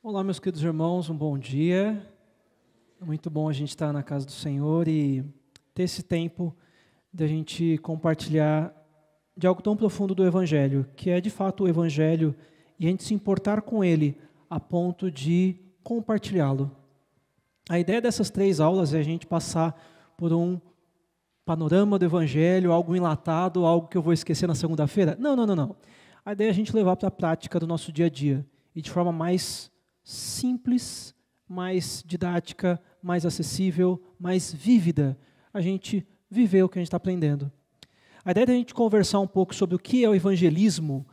Olá, meus queridos irmãos, um bom dia. É muito bom a gente estar na casa do Senhor e ter esse tempo de a gente compartilhar de algo tão profundo do Evangelho, que é de fato o Evangelho, e a gente se importar com ele a ponto de compartilhá-lo. A ideia dessas 3 aulas é a gente passar por um panorama do Evangelho, algo enlatado, algo que eu vou esquecer na segunda-feira. Não. A ideia é a gente levar para a prática do nosso dia a dia, e de forma mais simples, mais didática, mais acessível, mais vívida, a gente viver o que a gente está aprendendo. A ideia da gente conversar um pouco sobre o que é o evangelismo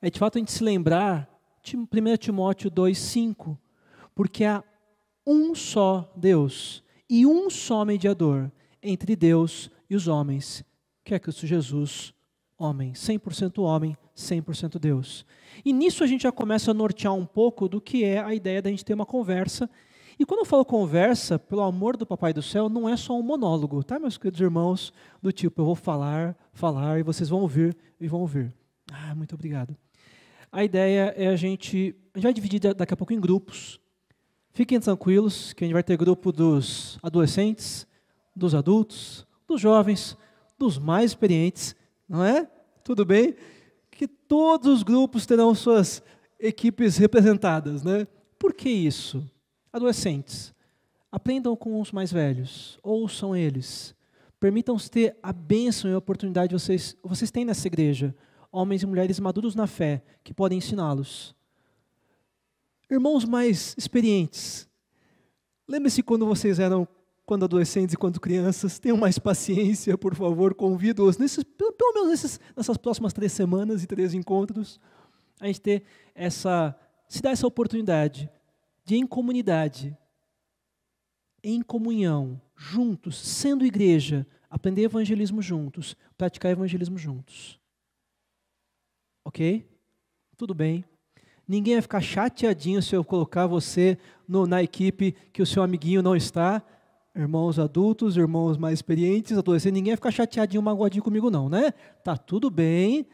é de fato a gente se lembrar de 1 Timóteo 2,5, porque há um só Deus e um só mediador entre Deus e os homens, que é Cristo Jesus, homem, 100% homem, 100% Deus. E nisso a gente já começa a nortear um pouco do que é a ideia da gente ter uma conversa. E quando eu falo conversa, pelo amor do Papai do Céu, não é só um monólogo, tá, meus queridos irmãos? Do tipo, eu vou falar, e vocês vão ouvir e vão ouvir. Muito obrigado. A ideia é a gente vai dividir daqui a pouco em grupos. Fiquem tranquilos, que a gente vai ter grupo dos adolescentes, dos adultos, dos jovens, dos mais experientes, não é? Tudo bem? Que todos os grupos terão suas equipes representadas, né? Por que isso? Adolescentes, aprendam com os mais velhos, ouçam eles, permitam-se ter a bênção e a oportunidade que vocês têm nessa igreja, homens e mulheres maduros na fé, que podem ensiná-los. Irmãos mais experientes, lembre-se quando vocês eram, quando adolescentes e quando crianças, tenham mais paciência, por favor, convido-os, pelo menos nessas próximas 3 semanas e 3 encontros, a gente se dar essa oportunidade de, em comunidade, em comunhão, juntos, sendo igreja, aprender evangelismo juntos, praticar evangelismo juntos. Ok? Tudo bem. Ninguém vai ficar chateadinho se eu colocar você na equipe que o seu amiguinho não está. Irmãos adultos, irmãos mais experientes, adolescentes, ninguém vai ficar chateadinho, magoadinho comigo não, né? Tá tudo bem,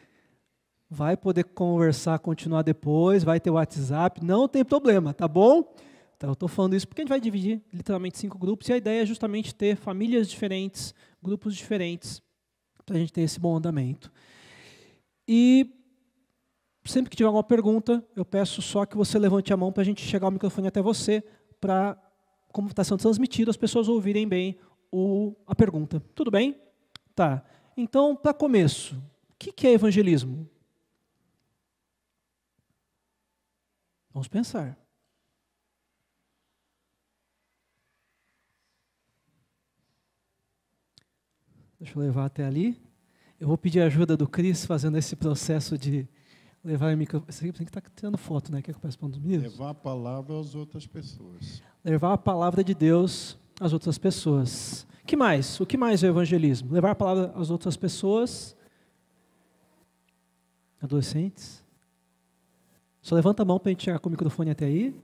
vai poder conversar, continuar depois, vai ter WhatsApp, não tem problema, tá bom? Então eu estou falando isso porque a gente vai dividir literalmente 5 grupos, e a ideia é justamente ter famílias diferentes, grupos diferentes, para a gente ter esse bom andamento. E sempre que tiver alguma pergunta, eu peço só que você levante a mão para a gente chegar o microfone até você, para, como está sendo transmitido, as pessoas ouvirem bem a pergunta. Tudo bem? Tá. Então, para começo, o que é evangelismo? Vamos pensar. Deixa eu levar até ali. Eu vou pedir a ajuda do Cris fazendo esse processo de levar o microfone. Você tem que estar tirando foto, né? Quer que eu peça para um dos meninos? Levar a palavra às outras pessoas. Levar a palavra de Deus às outras pessoas. Que mais? O que mais é o evangelismo? Levar a palavra às outras pessoas. Adolescentes. Só levanta a mão para a gente chegar com o microfone até aí.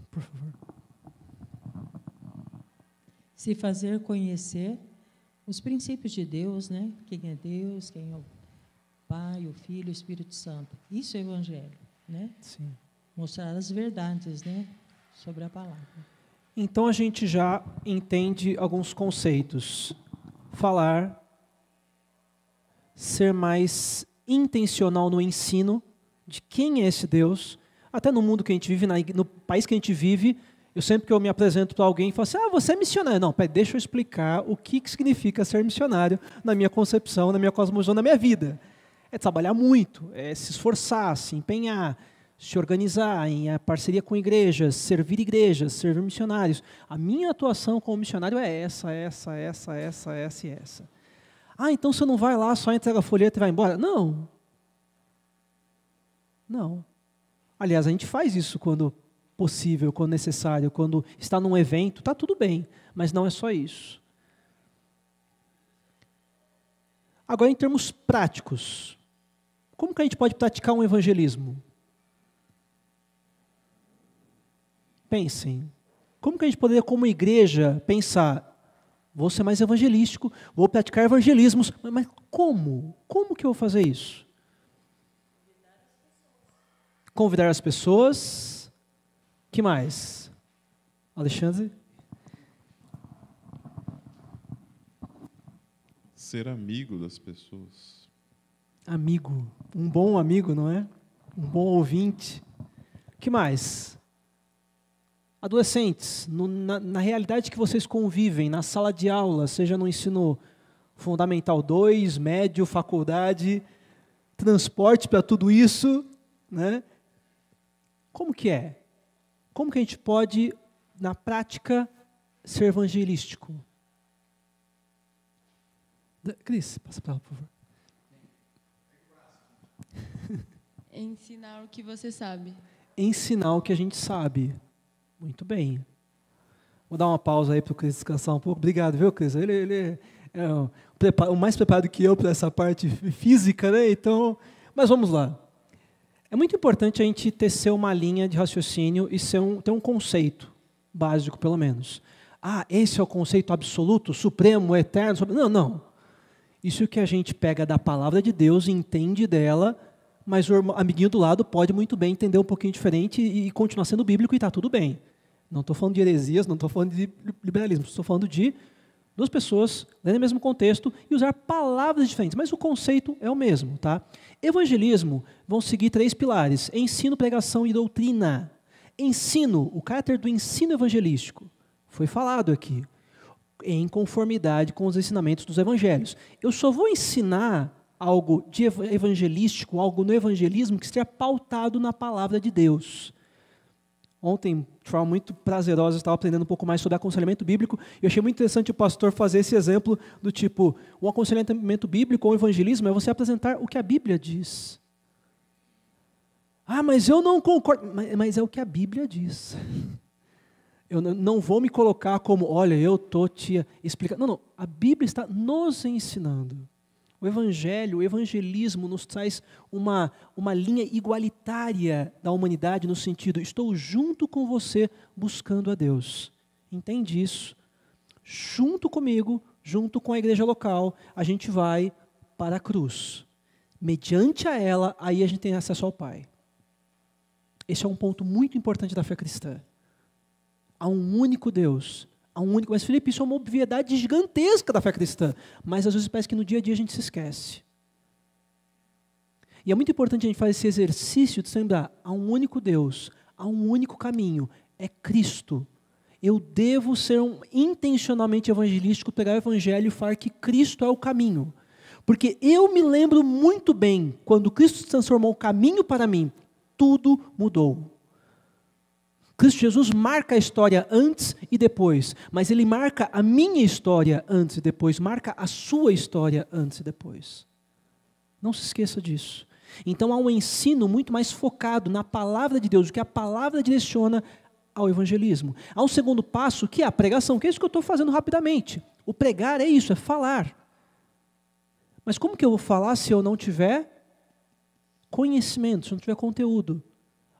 Por favor. Se fazer conhecer os princípios de Deus, né? Quem é Deus, quem é o Pai, o Filho, o Espírito Santo. Isso é o Evangelho, né? Sim. Mostrar as verdades, né? Sobre a palavra. Então a gente já entende alguns conceitos. Falar, ser mais intencional no ensino de quem é esse Deus. Até no mundo que a gente vive, no país que a gente vive, sempre que eu me apresento para alguém, falo assim, você é missionário. Não, deixa eu explicar o que significa ser missionário na minha concepção, na minha cosmovisão, na minha vida. É trabalhar muito, é se esforçar, se empenhar, se organizar em parceria com igrejas, servir missionários. A minha atuação como missionário é essa. Então você não vai lá, só entrega a folheta e vai embora? Não. Aliás, a gente faz isso quando possível, quando necessário, quando está num evento, está tudo bem, mas não é só isso. Agora, em termos práticos, como que a gente pode praticar um evangelismo? Pensem, como que a gente poderia, como igreja, pensar vou ser mais evangelístico, vou praticar evangelismos. Mas como? Como que eu vou fazer isso? Convidar as pessoas. Que mais? Alexandre? Ser amigo das pessoas. Amigo. Um bom amigo, não é? Um bom ouvinte. Que mais? Adolescentes, na realidade que vocês convivem, na sala de aula, seja no ensino fundamental 2, médio, faculdade, transporte para tudo isso, né? Como que é? Como que a gente pode, na prática, ser evangelístico? Cris, passa para ela, por favor. Ensinar o que você sabe. Ensinar o que a gente sabe. Muito bem. Vou dar uma pausa aí para o Cris descansar um pouco. Obrigado, viu, Cris? Ele é o mais preparado que eu para essa parte física, né? Então, mas vamos lá. É muito importante a gente tecer uma linha de raciocínio e ter um conceito básico, pelo menos. Ah, esse é o conceito absoluto, supremo, eterno? Não, não. Isso que a gente pega da palavra de Deus e entende dela, mas o amiguinho do lado pode muito bem entender um pouquinho diferente e continuar sendo bíblico e está tudo bem. Não estou falando de heresias, não estou falando de liberalismo, estou falando de duas pessoas lendo o mesmo contexto e usar palavras diferentes, mas o conceito é o mesmo, tá? Evangelismo vão seguir 3 pilares: ensino, pregação e doutrina. Ensino, o caráter do ensino evangelístico, foi falado aqui, em conformidade com os ensinamentos dos evangelhos. Eu só vou ensinar algo de evangelístico, algo no evangelismo que esteja pautado na palavra de Deus. Ontem, de forma muito prazerosa, eu estava aprendendo um pouco mais sobre aconselhamento bíblico e eu achei muito interessante o pastor fazer esse exemplo do tipo, o aconselhamento bíblico ou evangelismo é você apresentar o que a Bíblia diz. Ah, mas eu não concordo. Mas é o que a Bíblia diz. Eu não vou me colocar como, olha, eu estou te explicando. Não, não. A Bíblia está nos ensinando. O Evangelho, o evangelismo nos traz uma linha igualitária da humanidade no sentido, estou junto com você buscando a Deus. Entende isso? Junto comigo, junto com a igreja local, a gente vai para a cruz. Mediante a ela, aí a gente tem acesso ao Pai. Esse é um ponto muito importante da fé cristã. Há um único Deus. Mas, Felipe, isso é uma obviedade gigantesca da fé cristã. Mas, às vezes, parece que no dia a dia a gente se esquece. E é muito importante a gente fazer esse exercício de se lembrar, há um único Deus, há um único caminho, é Cristo. Eu devo ser intencionalmente evangelístico, pegar o evangelho e falar que Cristo é o caminho. Porque eu me lembro muito bem, quando Cristo transformou o caminho para mim, tudo mudou. Cristo Jesus marca a história antes e depois, mas Ele marca a minha história antes e depois, marca a sua história antes e depois. Não se esqueça disso. Então há um ensino muito mais focado na palavra de Deus, o que a palavra direciona ao evangelismo. Há um segundo passo, que é a pregação, que é isso que eu estou fazendo rapidamente. O pregar é isso, é falar. Mas como que eu vou falar se eu não tiver conhecimento, se eu não tiver conteúdo?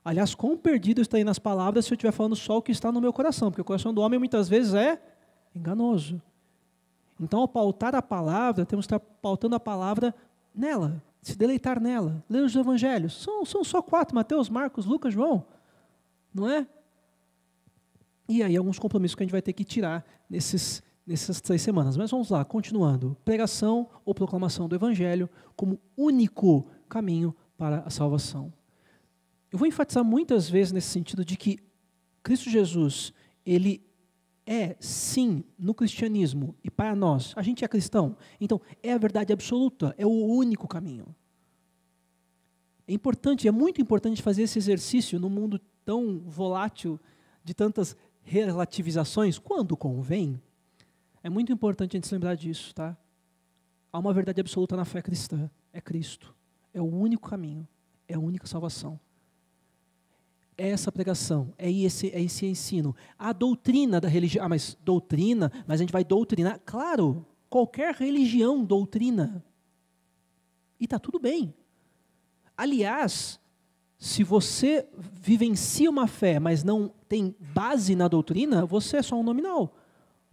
Aliás, quão perdido eu estarei nas palavras se eu estiver falando só o que está no meu coração, porque o coração do homem muitas vezes é enganoso. Então, ao pautar a palavra, temos que estar pautando a palavra nela, se deleitar nela. Ler os evangelhos. São só 4, Mateus, Marcos, Lucas, João. Não é? E aí, alguns compromissos que a gente vai ter que tirar nessas 3 semanas. Mas vamos lá, continuando. Pregação ou proclamação do evangelho como único caminho para a salvação. Eu vou enfatizar muitas vezes nesse sentido de que Cristo Jesus, Ele é, sim, no cristianismo, e para nós, a gente é cristão, então é a verdade absoluta, é o único caminho. É importante, é muito importante fazer esse exercício num mundo tão volátil, de tantas relativizações, quando convém. É muito importante a gente se lembrar disso, tá? Há uma verdade absoluta na fé cristã, é Cristo, é o único caminho, é a única salvação. É essa pregação, é esse ensino. A doutrina da religião, mas a gente vai doutrinar. Claro, qualquer religião doutrina. E está tudo bem. Aliás, se você vivencia uma fé, mas não tem base na doutrina, você é só um nominal.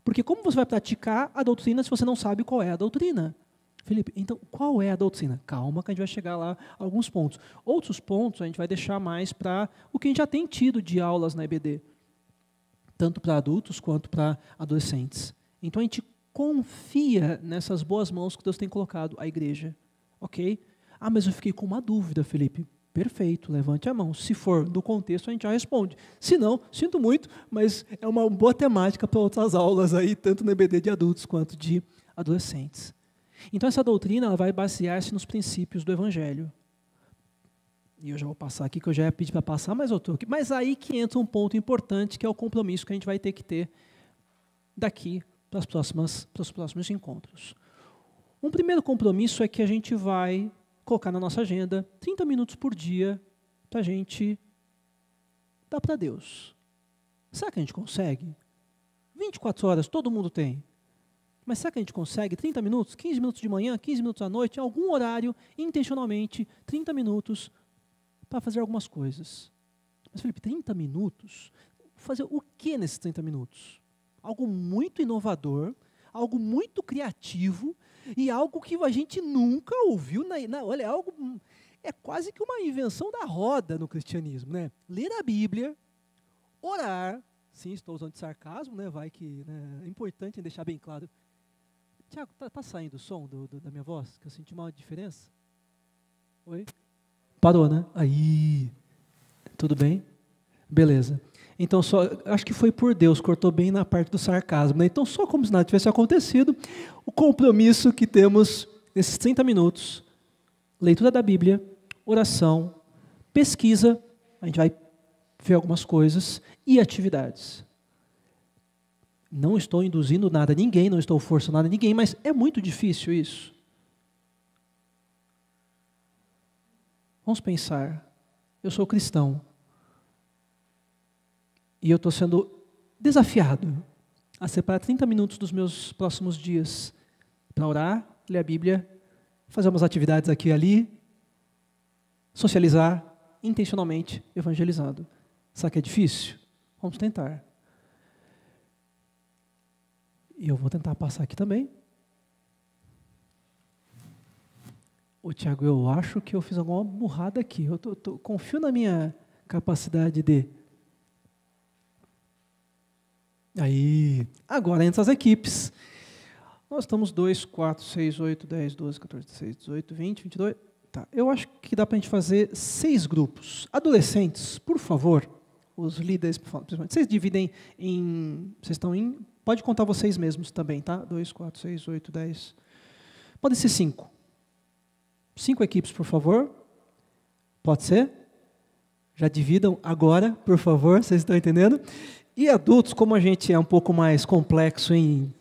Porque como você vai praticar a doutrina se você não sabe qual é a doutrina? Felipe, então qual é a doutrina? Calma que a gente vai chegar lá a alguns pontos. Outros pontos a gente vai deixar mais para o que a gente já tem tido de aulas na EBD. Tanto para adultos quanto para adolescentes. Então a gente confia nessas boas mãos que Deus tem colocado à igreja. Ok? Ah, mas eu fiquei com uma dúvida, Felipe. Perfeito, levante a mão. Se for do contexto, a gente já responde. Se não, sinto muito, mas é uma boa temática para outras aulas aí, tanto no EBD de adultos quanto de adolescentes. Então essa doutrina ela vai basear-se nos princípios do Evangelho. E eu já vou passar aqui, que eu já ia pedir para passar, mas eu estou aqui. Mas aí que entra um ponto importante, que é o compromisso que a gente vai ter que ter daqui para os próximos encontros. Um primeiro compromisso é que a gente vai colocar na nossa agenda 30 minutos por dia para a gente dar para Deus. Será que a gente consegue? 24 horas todo mundo tem. Mas será que a gente consegue 30 minutos, 15 minutos de manhã, 15 minutos à noite, em algum horário, intencionalmente, 30 minutos para fazer algumas coisas? Mas, Felipe, 30 minutos? Fazer o que nesses 30 minutos? Algo muito inovador, algo muito criativo e algo que a gente nunca ouviu. Olha, é quase que uma invenção da roda no cristianismo, né? Ler a Bíblia, orar, sim, estou usando de sarcasmo, né? Vai que, né, é importante deixar bem claro. Tiago, tá saindo o som da minha voz? Que eu senti uma diferença? Oi? Parou, né? Aí, tudo bem? Beleza. Então, acho que foi por Deus, cortou bem na parte do sarcasmo, né? Então, só como se nada tivesse acontecido, o compromisso que temos nesses 30 minutos, leitura da Bíblia, oração, pesquisa, a gente vai ver algumas coisas, e atividades. Não estou induzindo nada a ninguém, não estou forçando nada a ninguém, mas é muito difícil isso. Vamos pensar, eu sou cristão, e eu estou sendo desafiado a separar 30 minutos dos meus próximos dias para orar, ler a Bíblia, fazer umas atividades aqui e ali, socializar, intencionalmente evangelizando. Sabe que é difícil? Vamos tentar. E eu vou tentar passar aqui também. Ô, Tiago, eu acho que eu fiz alguma burrada aqui. Eu confio na minha capacidade de... Aí, agora entra as equipes. Nós estamos 2, 4, 6, 8, 10, 12, 14, 16, 18, 20, 22... Tá, eu acho que dá para a gente fazer 6 grupos. Adolescentes, por favor, os líderes, principalmente, vocês dividem em... Vocês estão em... Pode contar vocês mesmos também, tá? 2, 4, 6, 8, 10... Pode ser 5. 5 equipes, por favor. Pode ser? Já dividam agora, por favor, vocês estão entendendo? E adultos, como a gente é um pouco mais complexo em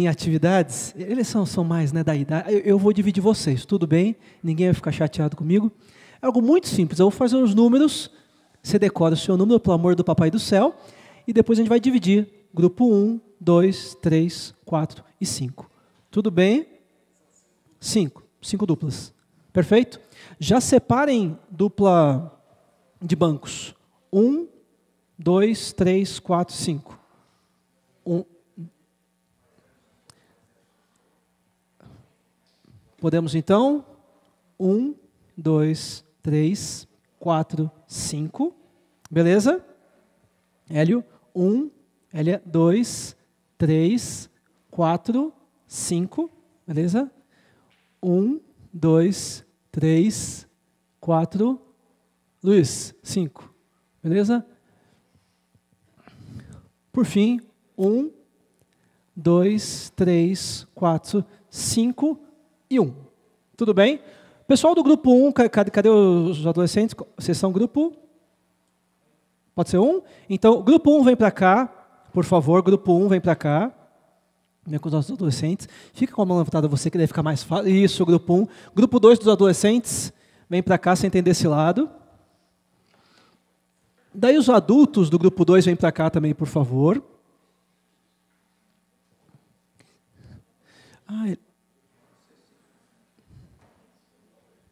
atividades, eles são mais, né, da idade, eu vou dividir vocês, tudo bem? Ninguém vai ficar chateado comigo. É algo muito simples, eu vou fazer os números, você decora o seu número, pelo amor do Papai do Céu, e depois a gente vai dividir, grupo 1, 2, 3, 4 e 5. Tudo bem? 5 duplas. Perfeito? Já separem dupla de bancos. 1, 2, 3, 4, 5. Podemos então? 1, 2, 3, 4, 5. Beleza? Hélio, 1, Hélia, 2, 3, 4, 5. Beleza? 1, 2, 3, 4. Luiz, 5. Beleza? Por fim, 1, 2, 3, 4, 5 e 1. Tudo bem? Pessoal do grupo 1, cadê os adolescentes? Vocês são grupo? Pode ser 1? Então, grupo 1 vem para cá, por favor, grupo 1 vem para cá. Vem com os nossos adolescentes. Fica com a mão levantada você, que deve ficar mais fácil. Isso, grupo 1. Grupo 2 dos adolescentes, vem para cá, sem entender esse lado. Daí os adultos do grupo 2 vêm para cá também, por favor. Ah,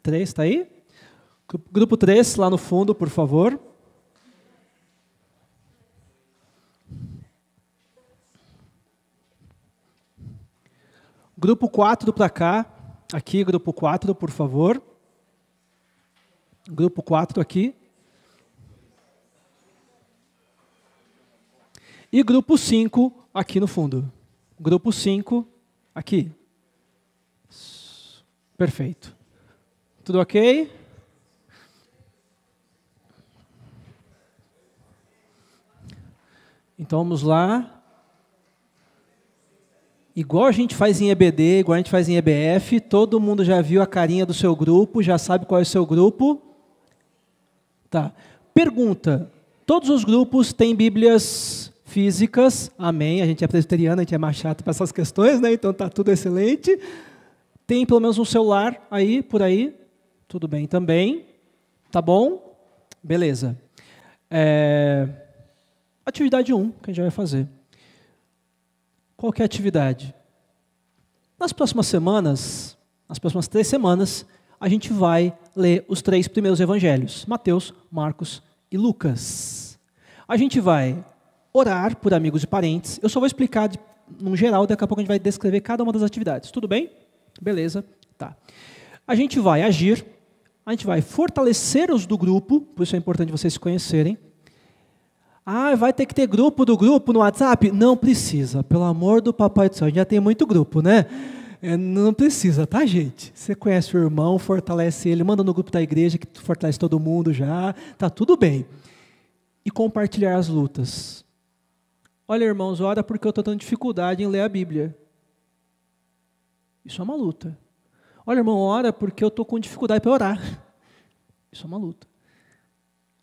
3, está aí? Grupo 3, lá no fundo, por favor. Grupo 4 para cá. Aqui, grupo 4, por favor. Grupo 4 aqui. E grupo 5 aqui no fundo. Grupo 5 aqui. Perfeito. Tudo ok? Então vamos lá. Igual a gente faz em EBD, igual a gente faz em EBF, todo mundo já viu a carinha do seu grupo, já sabe qual é o seu grupo? Tá. Pergunta: todos os grupos têm Bíblias físicas? Amém. A gente é presbiteriano, a gente é mais chato para essas questões, né? Então tá tudo excelente. Tem pelo menos um celular aí, por aí? Tudo bem também. Tá bom? Beleza. Atividade 1, que a gente vai fazer. Qual que é a atividade? Nas próximas semanas, nas próximas 3 semanas, a gente vai ler os 3 primeiros evangelhos, Mateus, Marcos e Lucas. A gente vai orar por amigos e parentes. Eu só vou explicar no geral, daqui a pouco a gente vai descrever cada uma das atividades. Tudo bem? Beleza? Tá. A gente vai agir, a gente vai fortalecer os do grupo, por isso é importante vocês se conhecerem. Vai ter que ter grupo do grupo no WhatsApp? Não precisa, pelo amor do papai do céu, já tem muito grupo, né? Não precisa, tá, gente? Você conhece o irmão, fortalece ele, manda no grupo da igreja que fortalece todo mundo já, tá tudo bem. E compartilhar as lutas. Olha, irmãos, ora porque eu estou tendo dificuldade em ler a Bíblia. Isso é uma luta. Olha, irmão, ora porque eu estou com dificuldade para orar. Isso é uma luta.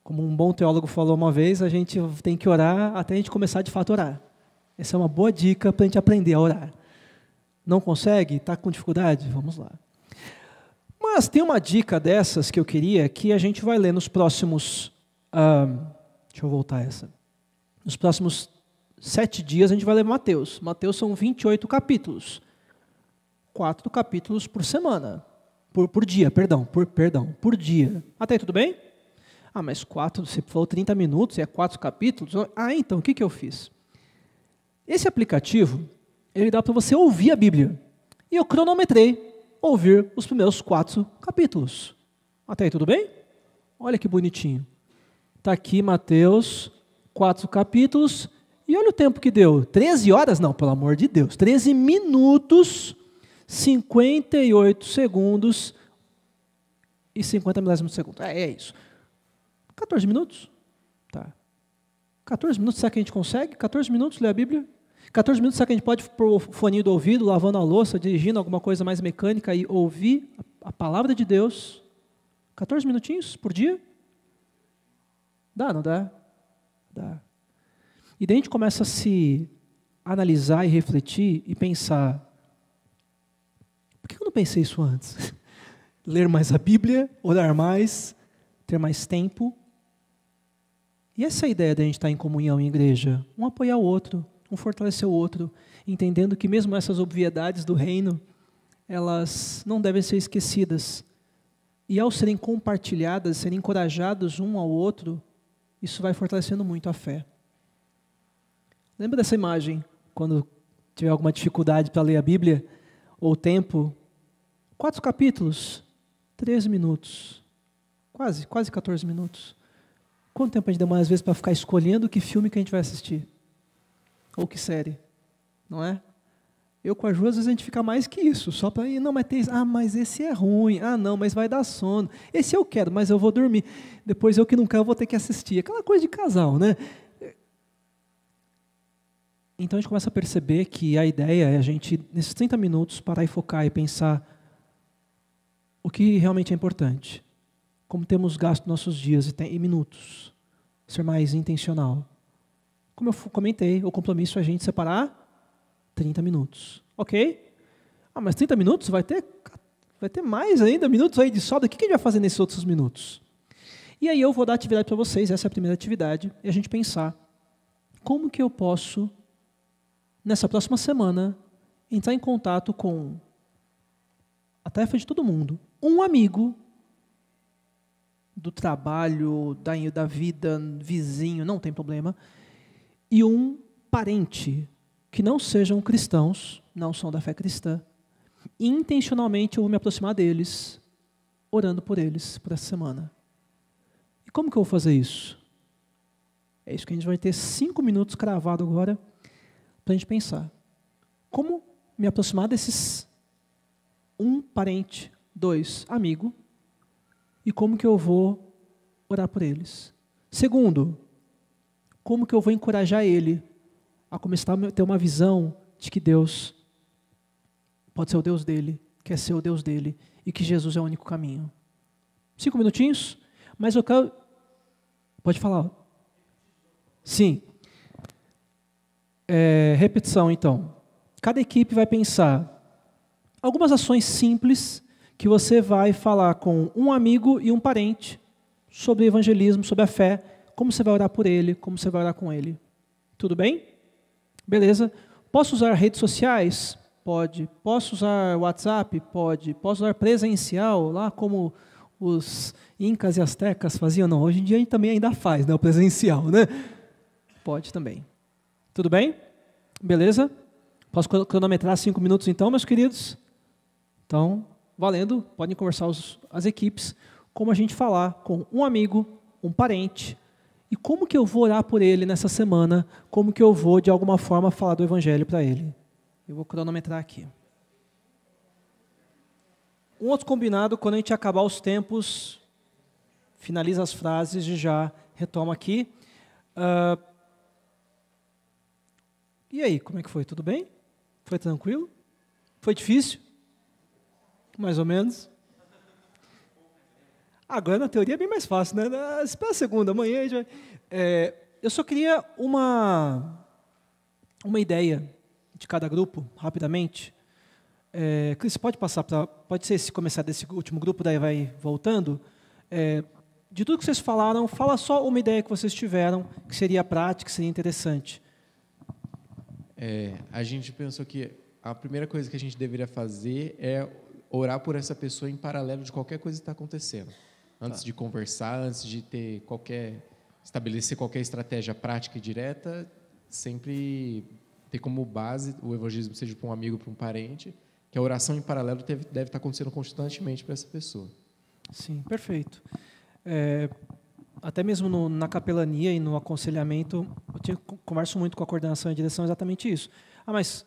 Como um bom teólogo falou uma vez, a gente tem que orar até a gente começar de fato a orar. Essa é uma boa dica para a gente aprender a orar. Não consegue? Está com dificuldade? Vamos lá. Mas tem uma dica dessas que eu queria que a gente vai ler nos próximos... deixa eu voltar essa. Nos próximos 7 dias a gente vai ler Mateus. Mateus são 28 capítulos. 4 capítulos por semana. Por dia, por dia. Até aí tudo bem? Mas 4, você falou 30 minutos e é 4 capítulos? Então, o que eu fiz? Esse aplicativo, ele dá para você ouvir a Bíblia. E eu cronometrei ouvir os primeiros 4 capítulos. Até aí tudo bem? Olha que bonitinho. Está aqui Mateus, 4 capítulos, e olha o tempo que deu. 13 horas? Não, pelo amor de Deus. 13 minutos, 58 segundos e 50 milésimos de segundo. É isso. 14 minutos? Tá. 14 minutos, será que a gente consegue? 14 minutos ler a Bíblia? 14 minutos, será que a gente pode pôr o fone do ouvido, lavando a louça, dirigindo alguma coisa mais mecânica e ouvir a palavra de Deus? 14 minutinhos por dia? Dá, não dá? Dá. E daí a gente começa a se analisar e refletir e pensar: por que eu não pensei isso antes? Ler mais a Bíblia, orar mais, ter mais tempo. E essa é a ideia de a gente estar em comunhão em igreja. Um apoiar o outro, um fortalecer o outro, entendendo que mesmo essas obviedades do reino, elas não devem ser esquecidas. E ao serem compartilhadas, serem encorajados um ao outro, isso vai fortalecendo muito a fé. Lembra dessa imagem, quando tiver alguma dificuldade para ler a Bíblia, ou tempo? 4 capítulos, 13 minutos, quase 14 minutos. Quanto tempo a gente demora às vezes para ficar escolhendo que filme que a gente vai assistir? Ou que série? Não é? Eu com a Ju, às vezes a gente fica mais que isso, só para ir, não, mas tem, mas esse é ruim, não, mas vai dar sono, esse eu quero, mas eu vou dormir, depois eu que não quero, eu vou ter que assistir, aquela coisa de casal, né? Então a gente começa a perceber que a ideia é a gente, nesses 30 minutos, parar e focar e pensar o que realmente é importante, como temos gasto nossos dias e minutos, ser mais intencional. Como eu comentei, o compromisso é a gente separar 30 minutos, ok? Mas 30 minutos vai ter mais ainda, minutos aí de sobra, o que a gente vai fazer nesses outros minutos? E aí eu vou dar atividade para vocês, essa é a primeira atividade, e a gente pensar, como que eu posso, nessa próxima semana, entrar em contato com a tarefa de todo mundo, um amigo do trabalho, da vida, vizinho, não tem problema, e um parente, que não sejam cristãos, não são da fé cristã, intencionalmente eu vou me aproximar deles, orando por eles, por essa semana. E como que eu vou fazer isso? É isso que a gente vai ter 5 minutos cravado agora para a gente pensar. Como me aproximar desses 1 parente, 2 amigo, e como que eu vou orar por eles. Segundo, como que eu vou encorajar ele a começar a ter uma visão de que Deus pode ser o Deus dele, quer ser o Deus dele, e que Jesus é o único caminho. 5 minutinhos, mas eu quero... Pode falar. Sim. Repetição, então. Cada equipe vai pensar algumas ações simples que você vai falar com um amigo e um parente sobre o evangelismo, sobre a fé, como você vai orar por ele, como você vai orar com ele. Tudo bem? Beleza. Posso usar redes sociais? Pode. Posso usar WhatsApp? Pode. Posso usar presencial, lá como os incas e astecas faziam? Não, hoje em dia a gente também ainda faz, né, o presencial, né? Pode também. Tudo bem? Beleza? Posso cronometrar 5 minutos então, meus queridos? Então, valendo, podem conversar as equipes, como a gente falar com um amigo, um parente, e como que eu vou orar por ele nessa semana, como que eu vou, de alguma forma, falar do evangelho para ele. Eu vou cronometrar aqui. Um outro combinado, quando a gente acabar os tempos, finaliza as frases e já retoma aqui. E aí, como é que foi? Tudo bem? Foi tranquilo? Foi difícil? Mais ou menos. Agora, na teoria, é bem mais fácil, né? Espera a segunda, amanhã a gente vai... eu só queria uma ideia de cada grupo, rapidamente. Cris, pode passar para... Pode ser se começar desse último grupo, daí vai voltando. De tudo que vocês falaram, fala só uma ideia que vocês tiveram, que seria prática, que seria interessante. A gente pensou que a primeira coisa que a gente deveria fazer é orar por essa pessoa em paralelo de qualquer coisa que está acontecendo. Antes de conversar, antes de estabelecer ququer estratégia prática e direta, sempre ter como base o evangelismo, seja para um amigo, para um parente, que a oração em paralelo deve estar acontecendo constantemente para essa pessoa. Sim, perfeito. Até mesmo na capelania e no aconselhamento, eu converso muito com a coordenação e a direção exatamente isso. Mas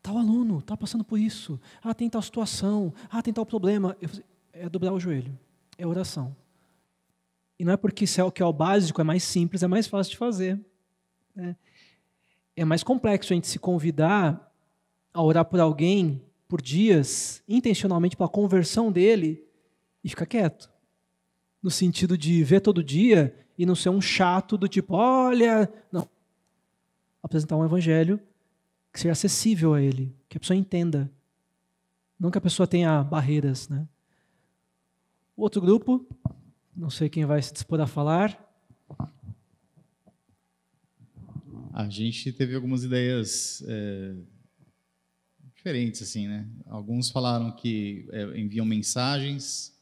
tal aluno está passando por isso. Tem tal situação. Tem tal problema. É dobrar o joelho. É oração. E não é porque isso é o que é o básico, é mais simples, é mais fácil de fazer. É mais complexo a gente se convidar a orar por alguém por dias, intencionalmente pela conversão dele, e ficar quieto. No sentido de ver todo dia e não ser um chato do tipo, olha... Não. Apresentar um evangelho que seja acessível a ele, que a pessoa entenda. Não que a pessoa tenha barreiras, né? O outro grupo, não sei quem vai se dispor a falar. A gente teve algumas ideias diferentes, assim, né? Alguns falaram que enviam mensagens,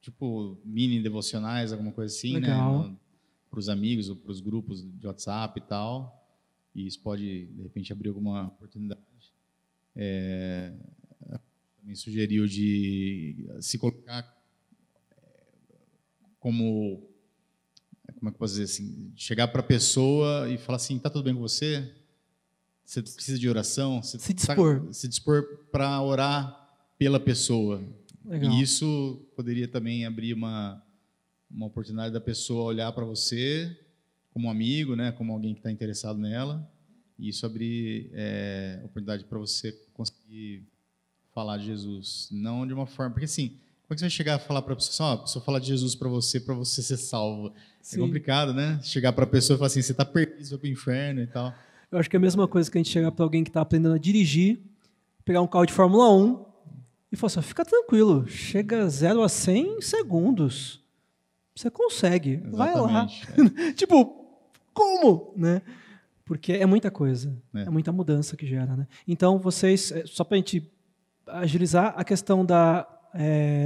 tipo mini devocionais, alguma coisa assim, legal, né? Para os amigos ou para os grupos de WhatsApp e tal. E isso pode, de repente, abrir alguma oportunidade. Também sugeriu de se colocar como é que eu posso dizer assim, chegar para a pessoa e falar assim, tá tudo bem com você? Você precisa de oração? Se dispor. Se dispor para orar pela pessoa. Legal. E isso poderia também abrir uma oportunidade da pessoa olhar para você como um amigo, né, como alguém que está interessado nela, e isso abrir oportunidade para você conseguir falar de Jesus, não de uma forma... Porque assim, como é que você vai chegar a falar para a pessoa, a pessoa falar de Jesus para você ser salvo? Sim. É complicado, né? Chegar para a pessoa e falar assim, você está perdido, você vai para o inferno e tal. Eu acho que é a mesma coisa que a gente chegar para alguém que está aprendendo a dirigir, pegar um carro de Fórmula 1 e falar assim, fica tranquilo, chega 0 a 100 em segundos. Você consegue, exatamente, vai lá. Tipo, como? Né? Porque é muita coisa, é muita mudança que gera. Né? Então, vocês, só para a gente agilizar, a questão da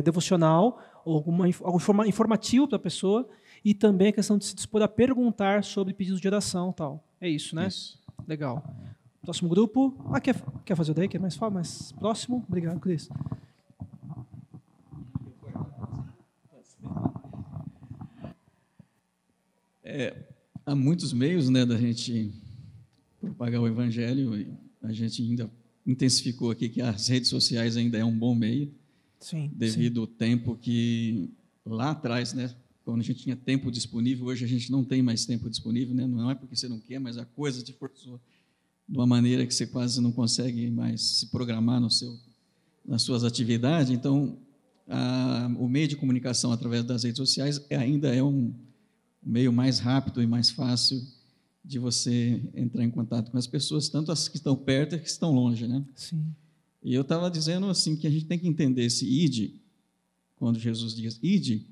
devocional, ou algo informativo para a pessoa, e também a questão de se dispor a perguntar sobre pedidos de oração. Tal. É isso, né? Isso. Legal. Próximo grupo. Quer fazer o daí, que é mais próximo? Obrigado, Cris. Há muitos meios, né, da gente propagar o evangelho, e a gente ainda intensificou aqui que as redes sociais ainda é um bom meio, Sim. devido ao tempo que lá atrás, né, quando a gente tinha tempo disponível, hoje a gente não tem mais tempo disponível, né, não é porque você não quer, mas a coisa te forçou de uma maneira que você quase não consegue mais se programar nas suas atividades. Então, o meio de comunicação através das redes sociais ainda é um meio mais rápido e mais fácil de você entrar em contato com as pessoas, tanto as que estão perto e as que estão longe, né? Sim. E eu estava dizendo assim que a gente tem que entender esse ide, quando Jesus diz ide,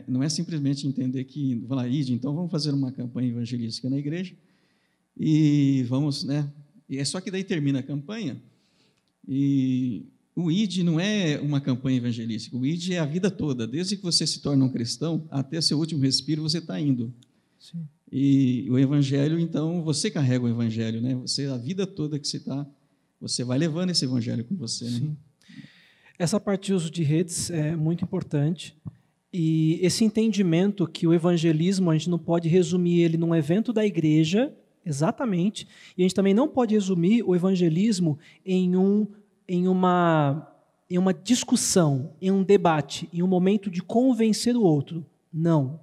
não é simplesmente entender que, vai lá, ide, então vamos fazer uma campanha evangelística na igreja e vamos, né? E é só que daí termina a campanha e o id não é uma campanha evangelística, o id é a vida toda, desde que você se torna um cristão até seu último respiro você está indo. Sim. E o evangelho, então, você carrega o evangelho, né? A vida toda que você vai levando esse evangelho com você, né? Sim. Essa parte de uso de redes é muito importante. E esse entendimento que o evangelismo, a gente não pode resumir ele num evento da igreja, exatamente, e a gente também não pode resumir o evangelismo em uma discussão, em um debate, em um momento de convencer o outro. Não.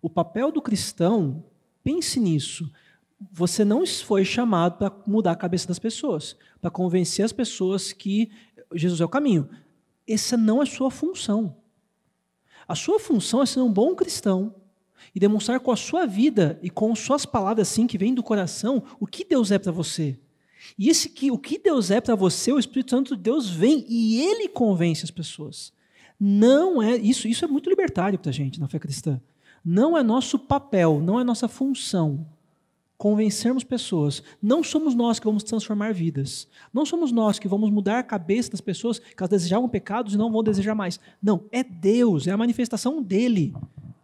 O papel do cristão, pense nisso, você não foi chamado para mudar a cabeça das pessoas, para convencer as pessoas que Jesus é o caminho. Essa não é a sua função. A sua função é ser um bom cristão e demonstrar com a sua vida e com suas palavras, assim, que vêm do coração, o que Deus é para você. E o que Deus é para você, o Espírito Santo de Deus vem e ele convence as pessoas. Não é isso é muito libertário para a gente na fé cristã. Não é nosso papel, não é nossa função convencermos pessoas. Não somos nós que vamos transformar vidas. Não somos nós que vamos mudar a cabeça das pessoas que elas desejavam pecados e não vão desejar mais. Não, é Deus, é a manifestação dele.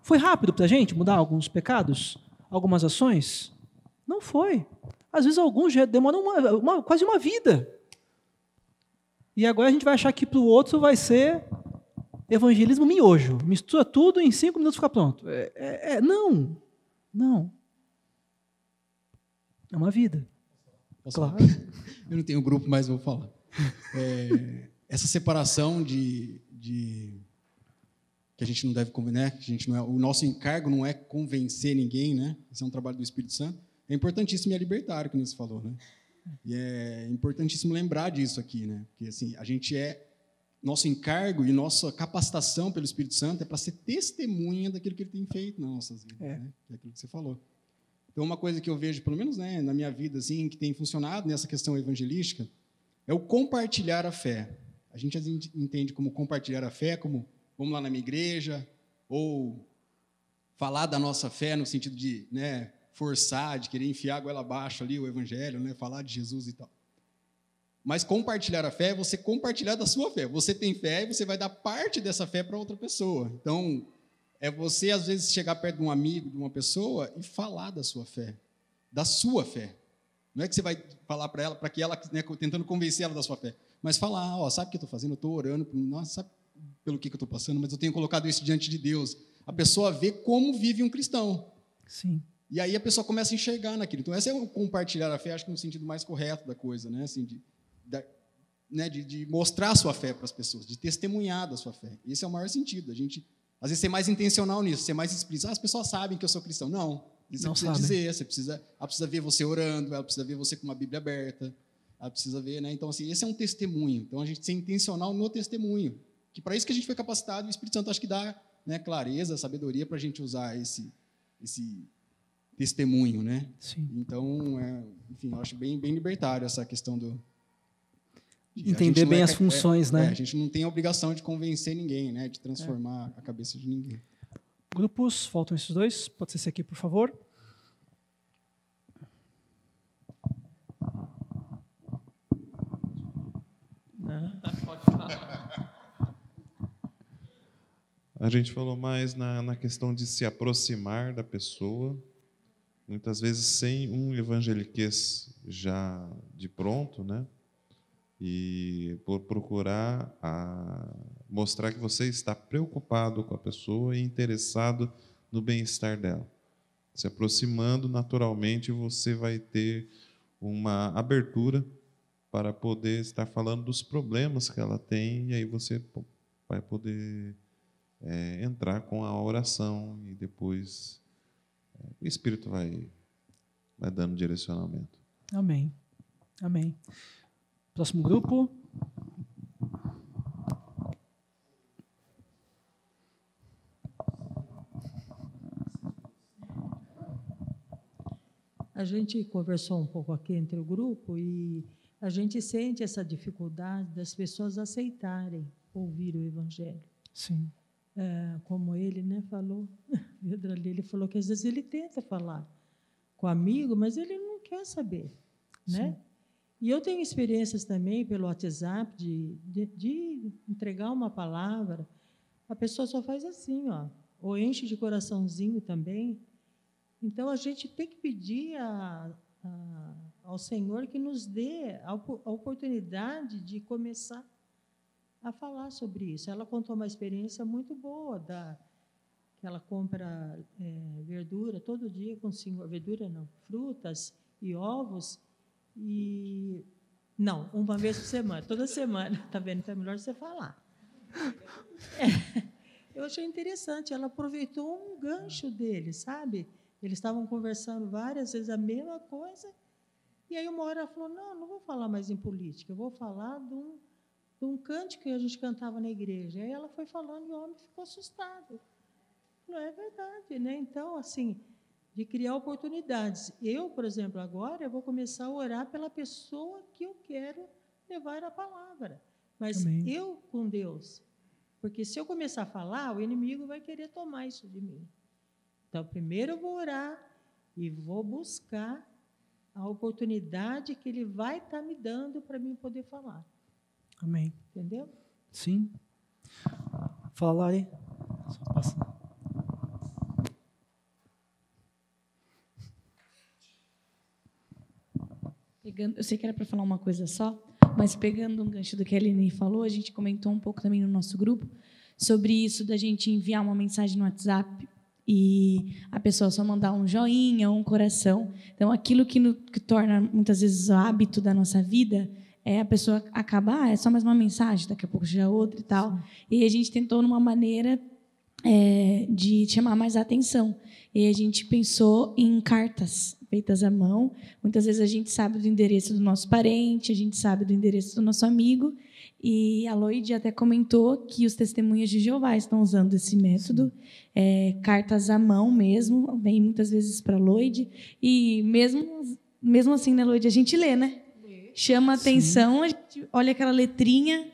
Foi rápido para a gente mudar alguns pecados? Algumas ações? Não foi. Às vezes alguns demoram quase uma vida. E agora a gente vai achar que para o outro vai ser evangelismo miojo. Mistura tudo e em 5 minutos fica pronto. Não. Não. É uma vida. Posso Claro. falar? Eu não tenho grupo, mas vou falar. Essa separação de que a gente não deve convencer, que a gente não é, o nosso encargo não é convencer ninguém, né? Esse é um trabalho do Espírito Santo. É importantíssimo e é libertário, como você falou, né? E é importantíssimo lembrar disso aqui, né? Porque assim, nosso encargo e nossa capacitação pelo Espírito Santo é para ser testemunha daquilo que ele tem feito nas nossas vidas, né? É aquilo que você falou. Então, uma coisa que eu vejo, pelo menos, né, na minha vida, assim, que tem funcionado nessa questão evangelística, é o compartilhar a fé. A gente entende como compartilhar a fé, como vamos lá na minha igreja, ou falar da nossa fé no sentido de, né, forçar, de querer enfiar a goela abaixo ali o evangelho, né, falar de Jesus e tal. Mas compartilhar a fé é você compartilhar da sua fé. Você tem fé e você vai dar parte dessa fé para outra pessoa. Então, é você, às vezes, chegar perto de um amigo, de uma pessoa, e falar da sua fé. Da sua fé. Não é que você vai falar para ela, para que ela, né, tentando convencer ela da sua fé. Mas falar, sabe o que eu estou fazendo? Eu estou orando, nossa, sabe pelo que eu estou passando, mas eu tenho colocado isso diante de Deus. A pessoa vê como vive um cristão. Sim. E aí a pessoa começa a enxergar naquilo. Então, esse é o compartilhar a fé, acho que no sentido mais correto da coisa, né? Assim, de mostrar a sua fé para as pessoas, de testemunhar da sua fé. Esse é o maior sentido. A gente, às vezes, ser mais intencional nisso, ser mais explícito. As pessoas sabem que eu sou cristão. Não. Você precisa dizer, ela precisa ver você orando, ela precisa ver você com uma Bíblia aberta, ela precisa ver, né? Então, assim, esse é um testemunho. Então, a gente ser intencional no testemunho. Que para isso que a gente foi capacitado, o Espírito Santo acho que dá, né, clareza, sabedoria para a gente usar esse testemunho, né? Sim. Então, enfim, eu acho bem libertário essa questão do entender bem as funções, né? A gente não tem a obrigação de convencer ninguém, né? De transformar a cabeça de ninguém. Grupos, faltam esses dois. Pode ser esse aqui, por favor. A gente falou mais na questão de se aproximar da pessoa, muitas vezes sem um evangeliquez já de pronto, né? E procurar mostrar que você está preocupado com a pessoa e interessado no bem-estar dela. Se aproximando, naturalmente, você vai ter uma abertura para poder estar falando dos problemas que ela tem, e aí você vai poder entrar com a oração, e depois o Espírito vai dando direcionamento. Amém. Amém. Próximo grupo. A gente conversou um pouco aqui entre o grupo e a gente sente essa dificuldade das pessoas aceitarem ouvir o Evangelho. Sim. Como ele, né, falou, ele falou que às vezes ele tenta falar com o amigo, mas ele não quer saber, né? Sim. E eu tenho experiências também pelo WhatsApp de entregar uma palavra, a pessoa só faz assim, ó, ou enche de coraçãozinho também. Então, a gente tem que pedir ao Senhor que nos dê a oportunidade de começar a falar sobre isso. Ela contou uma experiência muito boa, que ela compra verdura todo dia com o Senhor, verdura não, frutas e ovos, e não, uma vez por semana, toda semana, tá vendo? Então é melhor você falar. Eu achei interessante, ela aproveitou um gancho dele, sabe? Eles estavam conversando várias vezes a mesma coisa, e aí uma hora ela falou, não vou falar mais em política, eu vou falar de um cântico que a gente cantava na igreja. Aí ela foi falando e o homem ficou assustado. Não é verdade, né? Então, assim, de criar oportunidades. Eu, por exemplo, agora eu vou começar a orar pela pessoa que eu quero levar a palavra. Mas Amém. eu com Deus. Porque se eu começar a falar, o inimigo vai querer tomar isso de mim. Então, primeiro eu vou orar e vou buscar a oportunidade que ele vai estar me dando para mim poder falar. Amém. Entendeu? Sim. Fala, Lari. Só passa. Eu sei que era para falar uma coisa só, mas pegando um gancho do que a Eline falou, a gente comentou um pouco também no nosso grupo sobre isso da gente enviar uma mensagem no WhatsApp e a pessoa só mandar um joinha ou um coração. Então, aquilo que torna, muitas vezes, o hábito da nossa vida é a pessoa acabar, é só mais uma mensagem, daqui a pouco já é outra e tal. Sim. E a gente tentou numa maneira de chamar mais a atenção. E a gente pensou em cartas feitas à mão. Muitas vezes a gente sabe do endereço do nosso parente, a gente sabe do endereço do nosso amigo. E a Loide até comentou que os testemunhas de Jeová estão usando esse método, cartas à mão mesmo, vem muitas vezes para a Loide. E mesmo assim, né, Loide, a gente lê, né? Chama a atenção, a gente olha aquela letrinha,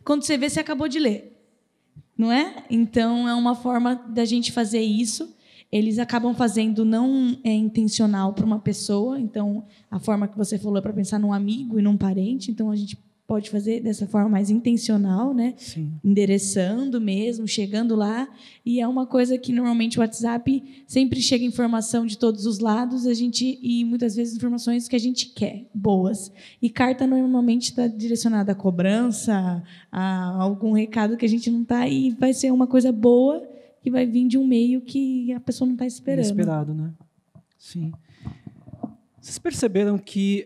quando você vê, você acabou de ler. Não é? Então, é uma forma da gente fazer isso. Eles acabam fazendo não intencional para uma pessoa. Então, a forma que você falou é para pensar num amigo e num parente. Então, a gente pode fazer dessa forma mais intencional, né? Sim. Endereçando mesmo, chegando lá. E é uma coisa que, normalmente, o WhatsApp sempre chega informação de todos os lados, e muitas vezes informações que a gente quer, boas. E carta, normalmente, está direcionada à cobrança, a algum recado que a gente não está, e vai ser uma coisa boa que vai vir de um meio que a pessoa não está esperando. Inesperado, né? Sim. Vocês perceberam que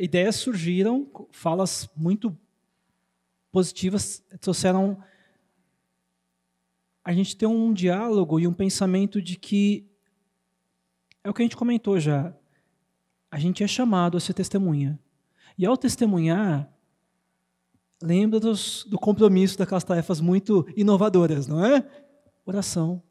ideias surgiram, falas muito positivas, trouxeram a gente ter um diálogo e um pensamento de que é o que a gente comentou já. A gente é chamado a ser testemunha. E ao testemunhar, lembra do compromisso daquelas tarefas muito inovadoras, não é? Oração.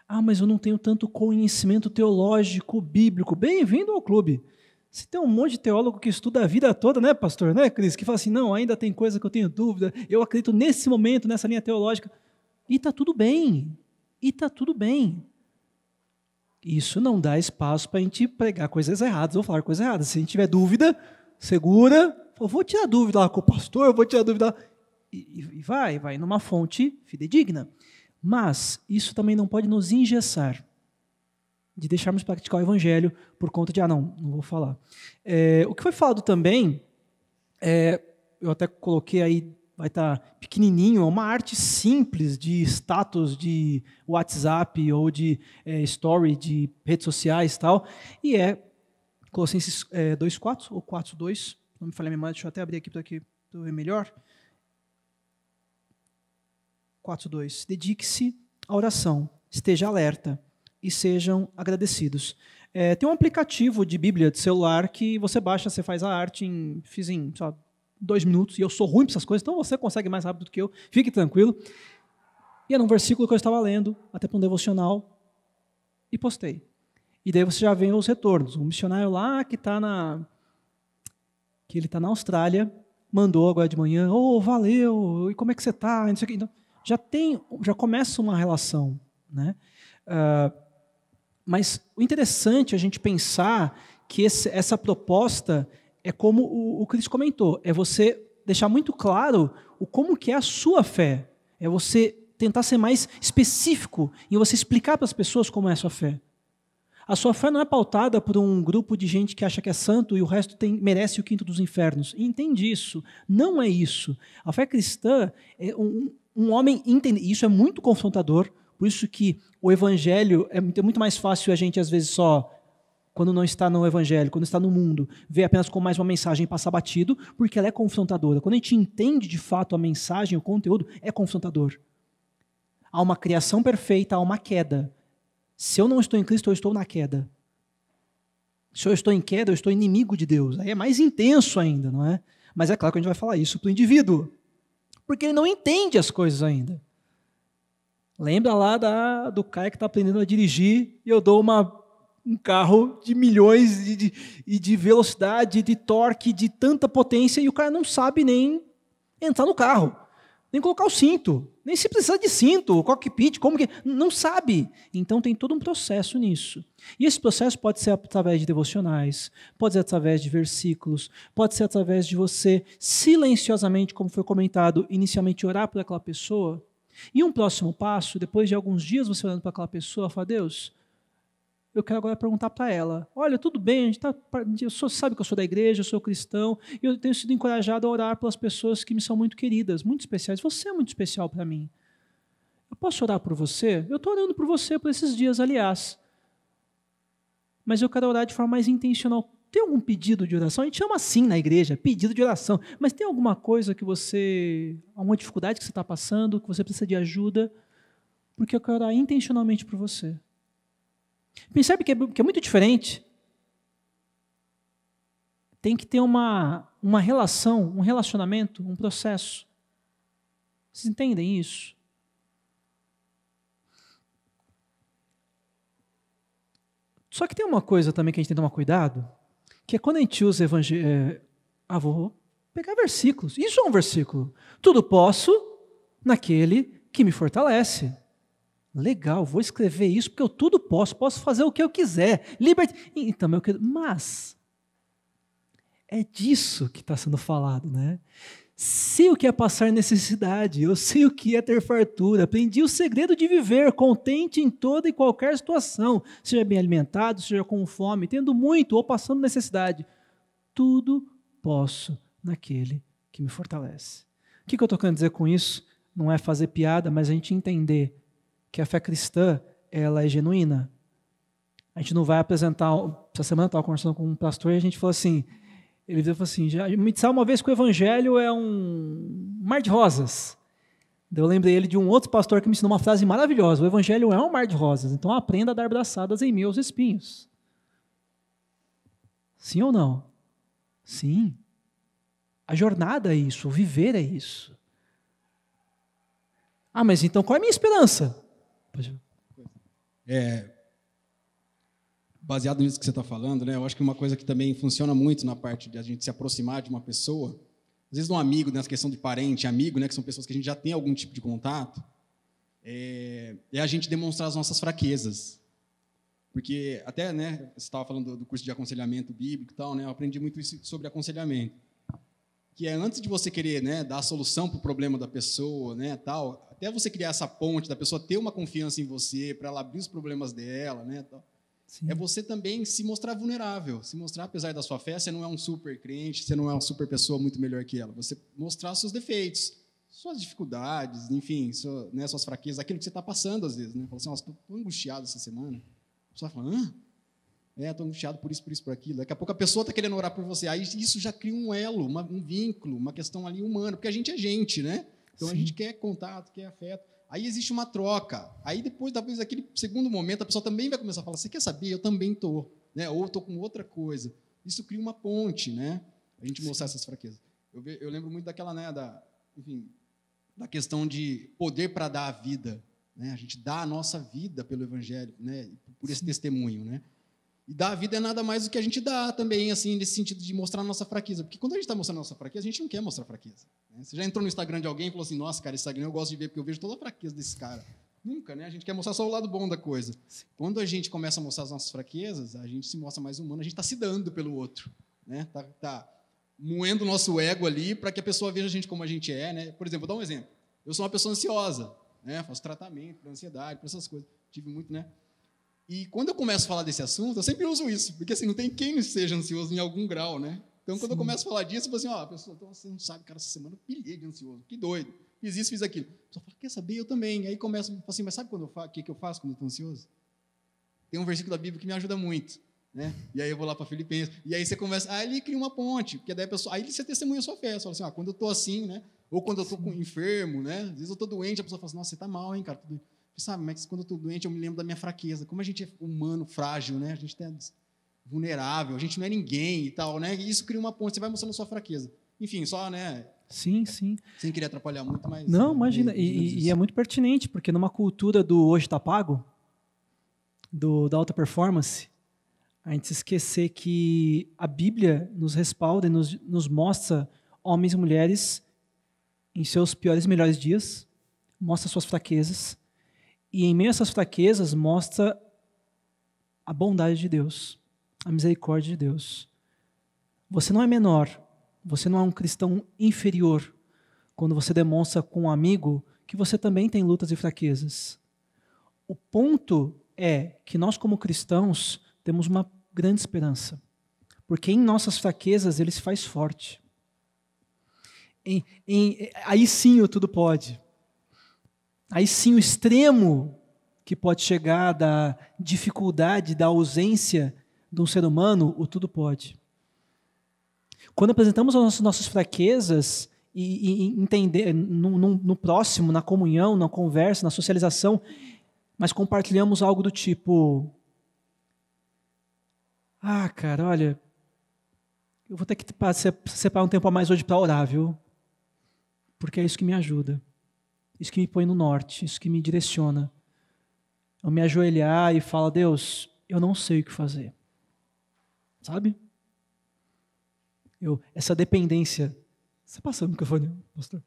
Ah, mas eu não tenho tanto conhecimento teológico, bíblico. Bem-vindo ao clube. Você tem um monte de teólogo que estuda a vida toda, né, pastor? Né, Cris? Que fala assim, não, ainda tem coisa que eu tenho dúvida, eu acredito nesse momento, nessa linha teológica. E está tudo bem. E está tudo bem. Isso não dá espaço para a gente pregar coisas erradas ou falar coisas erradas. Se a gente tiver dúvida, segura. Eu vou tirar dúvida lá com o pastor, eu vou tirar dúvida. E vai numa fonte fidedigna. Mas isso também não pode nos engessar. de deixarmos praticar o evangelho por conta de, não vou falar. O que foi falado também, eu até coloquei aí, vai estar pequenininho, é uma arte simples de status de WhatsApp ou de story de redes sociais e tal, e Colossenses 2:4 ou 4:2, não me falha a memória, deixa eu até abrir aqui para eu ver melhor. 4:2. Dedique-se à oração, esteja alerta e sejam agradecidos. Tem um aplicativo de Bíblia de celular que você baixa, você faz a arte fiz em 2 minutos, e eu sou ruim para essas coisas, então você consegue mais rápido do que eu, fique tranquilo. E era um versículo que eu estava lendo, até para um devocional, e postei. E daí você já vê os retornos. Um missionário lá que ele está na Austrália, mandou agora de manhã, valeu, e como é que você está? Então, já começa uma relação, né? Mas o interessante é a gente pensar que essa proposta é como o Cris comentou, é você deixar muito claro como que é a sua fé, é você tentar ser mais específico e você explicar para as pessoas como é a sua fé. A sua fé não é pautada por um grupo de gente que acha que é santo e o resto merece o quinto dos infernos. E entende isso. Não é isso. A fé cristã é um homem entende. Isso é muito confrontador, por isso que o evangelho é muito mais fácil a gente, às vezes, só, quando não está no evangelho, quando está no mundo, ver apenas como mais uma mensagem e passar batido, porque ela é confrontadora. Quando a gente entende de fato a mensagem, o conteúdo, é confrontador. Há uma criação perfeita, há uma queda. Se eu não estou em Cristo, eu estou na queda. Se eu estou em queda, eu estou inimigo de Deus. Aí é mais intenso ainda, não é? Mas é claro que a gente vai falar isso para o indivíduo, porque ele não entende as coisas ainda. Lembra lá do cara que está aprendendo a dirigir e eu dou um carro de milhões de velocidade, de torque, de tanta potência, e o cara não sabe nem entrar no carro, nem colocar o cinto, nem se precisa de cinto, o cockpit, como que... Não sabe. Então tem todo um processo nisso. E esse processo pode ser através de devocionais, pode ser através de versículos, pode ser através de você silenciosamente, como foi comentado, inicialmente orar por aquela pessoa. E um próximo passo, depois de alguns dias você orando para aquela pessoa, fala, Deus, eu quero agora perguntar para ela, olha, tudo bem, sabe que eu sou da igreja, eu sou cristão, e eu tenho sido encorajado a orar pelas pessoas que me são muito queridas, muito especiais. Você é muito especial para mim. Eu posso orar por você? Eu estou orando por você por esses dias, aliás. Mas eu quero orar de forma mais intencional. Tem algum pedido de oração? A gente chama assim na igreja, pedido de oração. Mas tem alguma coisa alguma dificuldade que você está passando, que você precisa de ajuda? Porque eu quero orar intencionalmente por você. Percebe que é muito diferente? Tem que ter uma relação, um relacionamento, um processo. Vocês entendem isso? Só que tem uma coisa também que a gente tem que tomar cuidado, que é quando a gente usa evangelho... vou pegar versículos. Isso é um versículo. Tudo posso naquele que me fortalece. Legal, vou escrever isso porque eu tudo posso fazer o que eu quiser. Então, meu querido, mas é disso que está sendo falado, né? Sei o que é passar necessidade, eu sei o que é ter fartura, aprendi o segredo de viver contente em toda e qualquer situação, seja bem alimentado, seja com fome, tendo muito ou passando necessidade. Tudo posso naquele que me fortalece. O que eu estou querendo dizer com isso? Não é fazer piada, mas a gente entender que a fé cristã, ela é genuína. A gente não vai apresentar... Essa semana eu estava conversando com um pastor e a gente falou assim, ele falou assim, já me disseram uma vez que o evangelho é um mar de rosas. Eu lembrei ele de um outro pastor que me ensinou uma frase maravilhosa, o evangelho é um mar de rosas, então aprenda a dar braçadas em meus espinhos. Sim ou não? Sim. A jornada é isso, o viver é isso. Mas então qual é a minha esperança? Baseado nisso que você está falando, né, eu acho que uma coisa que também funciona muito na parte de a gente se aproximar de uma pessoa, às vezes um amigo, nessa questão de parente, amigo, né, que são pessoas que a gente já tem algum tipo de contato, é a gente demonstrar as nossas fraquezas. Porque até, né, você estava falando do curso de aconselhamento bíblico e tal, né, eu aprendi muito isso sobre aconselhamento. Que é antes de você querer, né, dar a solução para o problema da pessoa, né, tal, até você criar essa ponte da pessoa ter uma confiança em você, para ela abrir os problemas dela, né, tal. Sim. É você também se mostrar vulnerável, se mostrar, apesar da sua fé, você não é um super crente, você não é uma super pessoa muito melhor que ela. Você mostrar seus defeitos, suas dificuldades, enfim, suas fraquezas, aquilo que você está passando às vezes. Né? Fala assim, nossa, estou angustiado essa semana. A pessoa fala, estou angustiado por isso, por aquilo. Daqui a pouco a pessoa está querendo orar por você. Aí isso já cria um elo, um vínculo, uma questão ali humana, porque a gente é gente, né? Então a gente quer contato, quer afeto. Aí existe uma troca. Aí depois, talvez, naquele segundo momento, a pessoa também vai começar a falar, você quer saber? Eu também estou. Né? Ou estou com outra coisa. Isso cria uma ponte, né? A gente mostrar essas fraquezas. Eu lembro muito daquela, né, da questão de poder para dar a vida. Né? A gente dá a nossa vida pelo Evangelho, né? Por esse testemunho. Né? E dar a vida é nada mais do que a gente dá também, assim, nesse sentido de mostrar a nossa fraqueza. Porque quando a gente está mostrando a nossa fraqueza, a gente não quer mostrar fraqueza. Né? Você já entrou no Instagram de alguém e falou assim, nossa, cara, esse Instagram eu gosto de ver porque eu vejo toda a fraqueza desse cara. Nunca, né? A gente quer mostrar só o lado bom da coisa. Quando a gente começa a mostrar as nossas fraquezas, a gente se mostra mais humano, a gente está se dando pelo outro. Né? Tá moendo o nosso ego ali para que a pessoa veja a gente como a gente é. Né? Por exemplo, vou dar um exemplo. Eu sou uma pessoa ansiosa, né? Faço tratamento para ansiedade, para essas coisas. Tive muito, né? E quando eu começo a falar desse assunto, eu sempre uso isso, porque assim, não tem quem não seja ansioso em algum grau, né? Então, quando eu começo a falar disso, eu falo assim, a pessoa, então, você não sabe, cara, essa semana eu pilhei de ansioso, que doido. Fiz isso, fiz aquilo. A pessoa fala, quer saber? Eu também. Aí começa a falar assim, mas sabe o que eu faço quando eu estou ansioso? Tem um versículo da Bíblia que me ajuda muito, né? E aí eu vou lá para Filipenses, e aí você começa, aí ele cria uma ponte, porque daí a pessoa, aí você testemunha a sua fé, você fala assim, quando eu estou assim, né? Ou quando eu estou enfermo, né? Às vezes eu estou doente, a pessoa fala assim, nossa, você está mal, hein, cara? Sabe, mas quando eu estou doente, eu me lembro da minha fraqueza. Como a gente é humano, frágil, né? A gente é vulnerável, a gente não é ninguém e tal, né? E isso cria uma ponte, você vai mostrando a sua fraqueza. Enfim, só, né? Sim, sim. Sem querer atrapalhar muito, mas... Não, imagina. E é muito pertinente, porque numa cultura do hoje está pago, da alta performance, a gente se esquecer que a Bíblia nos respalda e nos mostra homens e mulheres em seus piores e melhores dias, mostra suas fraquezas, e em meio a essas fraquezas mostra a bondade de Deus, a misericórdia de Deus. Você não é menor, você não é um cristão inferior quando você demonstra com um amigo que você também tem lutas e fraquezas. O ponto é que nós, como cristãos, temos uma grande esperança, porque em nossas fraquezas Ele se faz forte. Aí sim o tudo pode. Aí sim o extremo que pode chegar da dificuldade, da ausência de um ser humano, o tudo pode. Quando apresentamos as nossas fraquezas e entender no próximo, na comunhão, na conversa, na socialização, mas compartilhamos algo do tipo, cara, olha, eu vou ter que separar um tempo a mais hoje para orar, viu? Porque é isso que me ajuda. Isso que me põe no norte, isso que me direciona. Eu me ajoelhar e falar, Deus, eu não sei o que fazer. Sabe? Essa dependência. Você passando o microfone, pastor?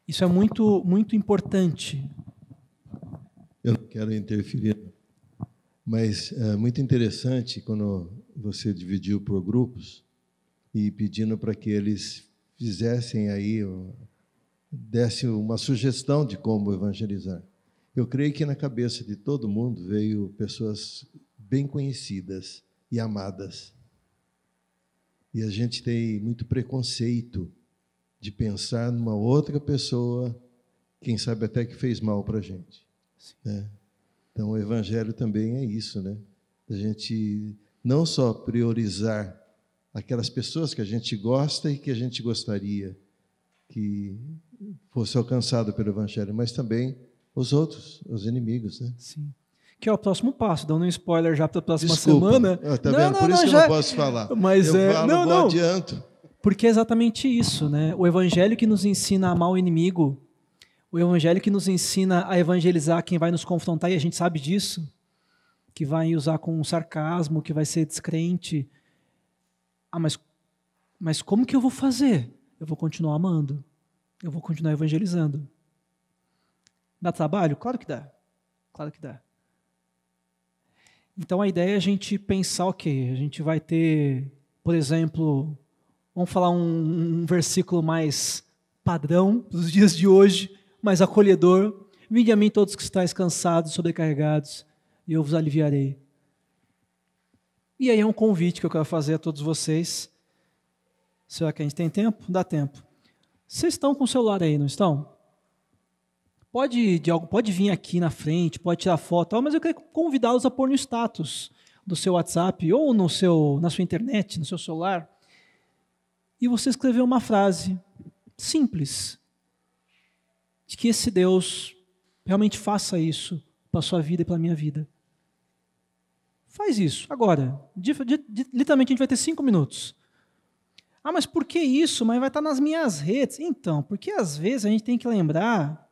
Isso é muito, muito importante. Eu não quero interferir, mas é muito interessante quando você dividiu por grupos e pedindo para que eles fizessem aí, desse uma sugestão de como evangelizar. Eu creio que na cabeça de todo mundo veio pessoas bem conhecidas e amadas. E a gente tem muito preconceito de pensar numa outra pessoa, quem sabe até que fez mal para a gente. Né? Então, o evangelho também é isso, né? A gente não só priorizar aquelas pessoas que a gente gosta e que a gente gostaria que fosse alcançado pelo evangelho, mas também os outros, os inimigos, né? Sim. Que é o próximo passo, dando um spoiler já para a próxima Desculpa. semana. Tá vendo? Por isso que eu não posso falar. Mas eu falo, não adianto. Porque é exatamente isso, né? O evangelho que nos ensina a amar o inimigo, o evangelho que nos ensina a evangelizar quem vai nos confrontar, e a gente sabe disso, que vai usar com sarcasmo, que vai ser descrente. Mas como que eu vou fazer? Eu vou continuar amando. Eu vou continuar evangelizando. Dá trabalho? Claro que dá. Claro que dá. Então a ideia é a gente pensar, ok, a gente vai ter, por exemplo, vamos falar um versículo mais padrão dos dias de hoje, mais acolhedor. Vinde a mim todos que estáis cansados, sobrecarregados, e eu vos aliviarei. E aí é um convite que eu quero fazer a todos vocês. Será que a gente tem tempo? Dá tempo. Vocês estão com o celular aí, não estão? Pode vir aqui na frente, pode tirar foto, mas eu quero convidá-los a pôr no status do seu WhatsApp ou na sua internet, no seu celular, e você escrever uma frase simples, de que esse Deus realmente faça isso para a sua vida e para a minha vida. Faz isso, agora. Literalmente a gente vai ter 5 minutos. Ah, mas por que isso? Mas vai estar nas minhas redes. Então, porque às vezes a gente tem que lembrar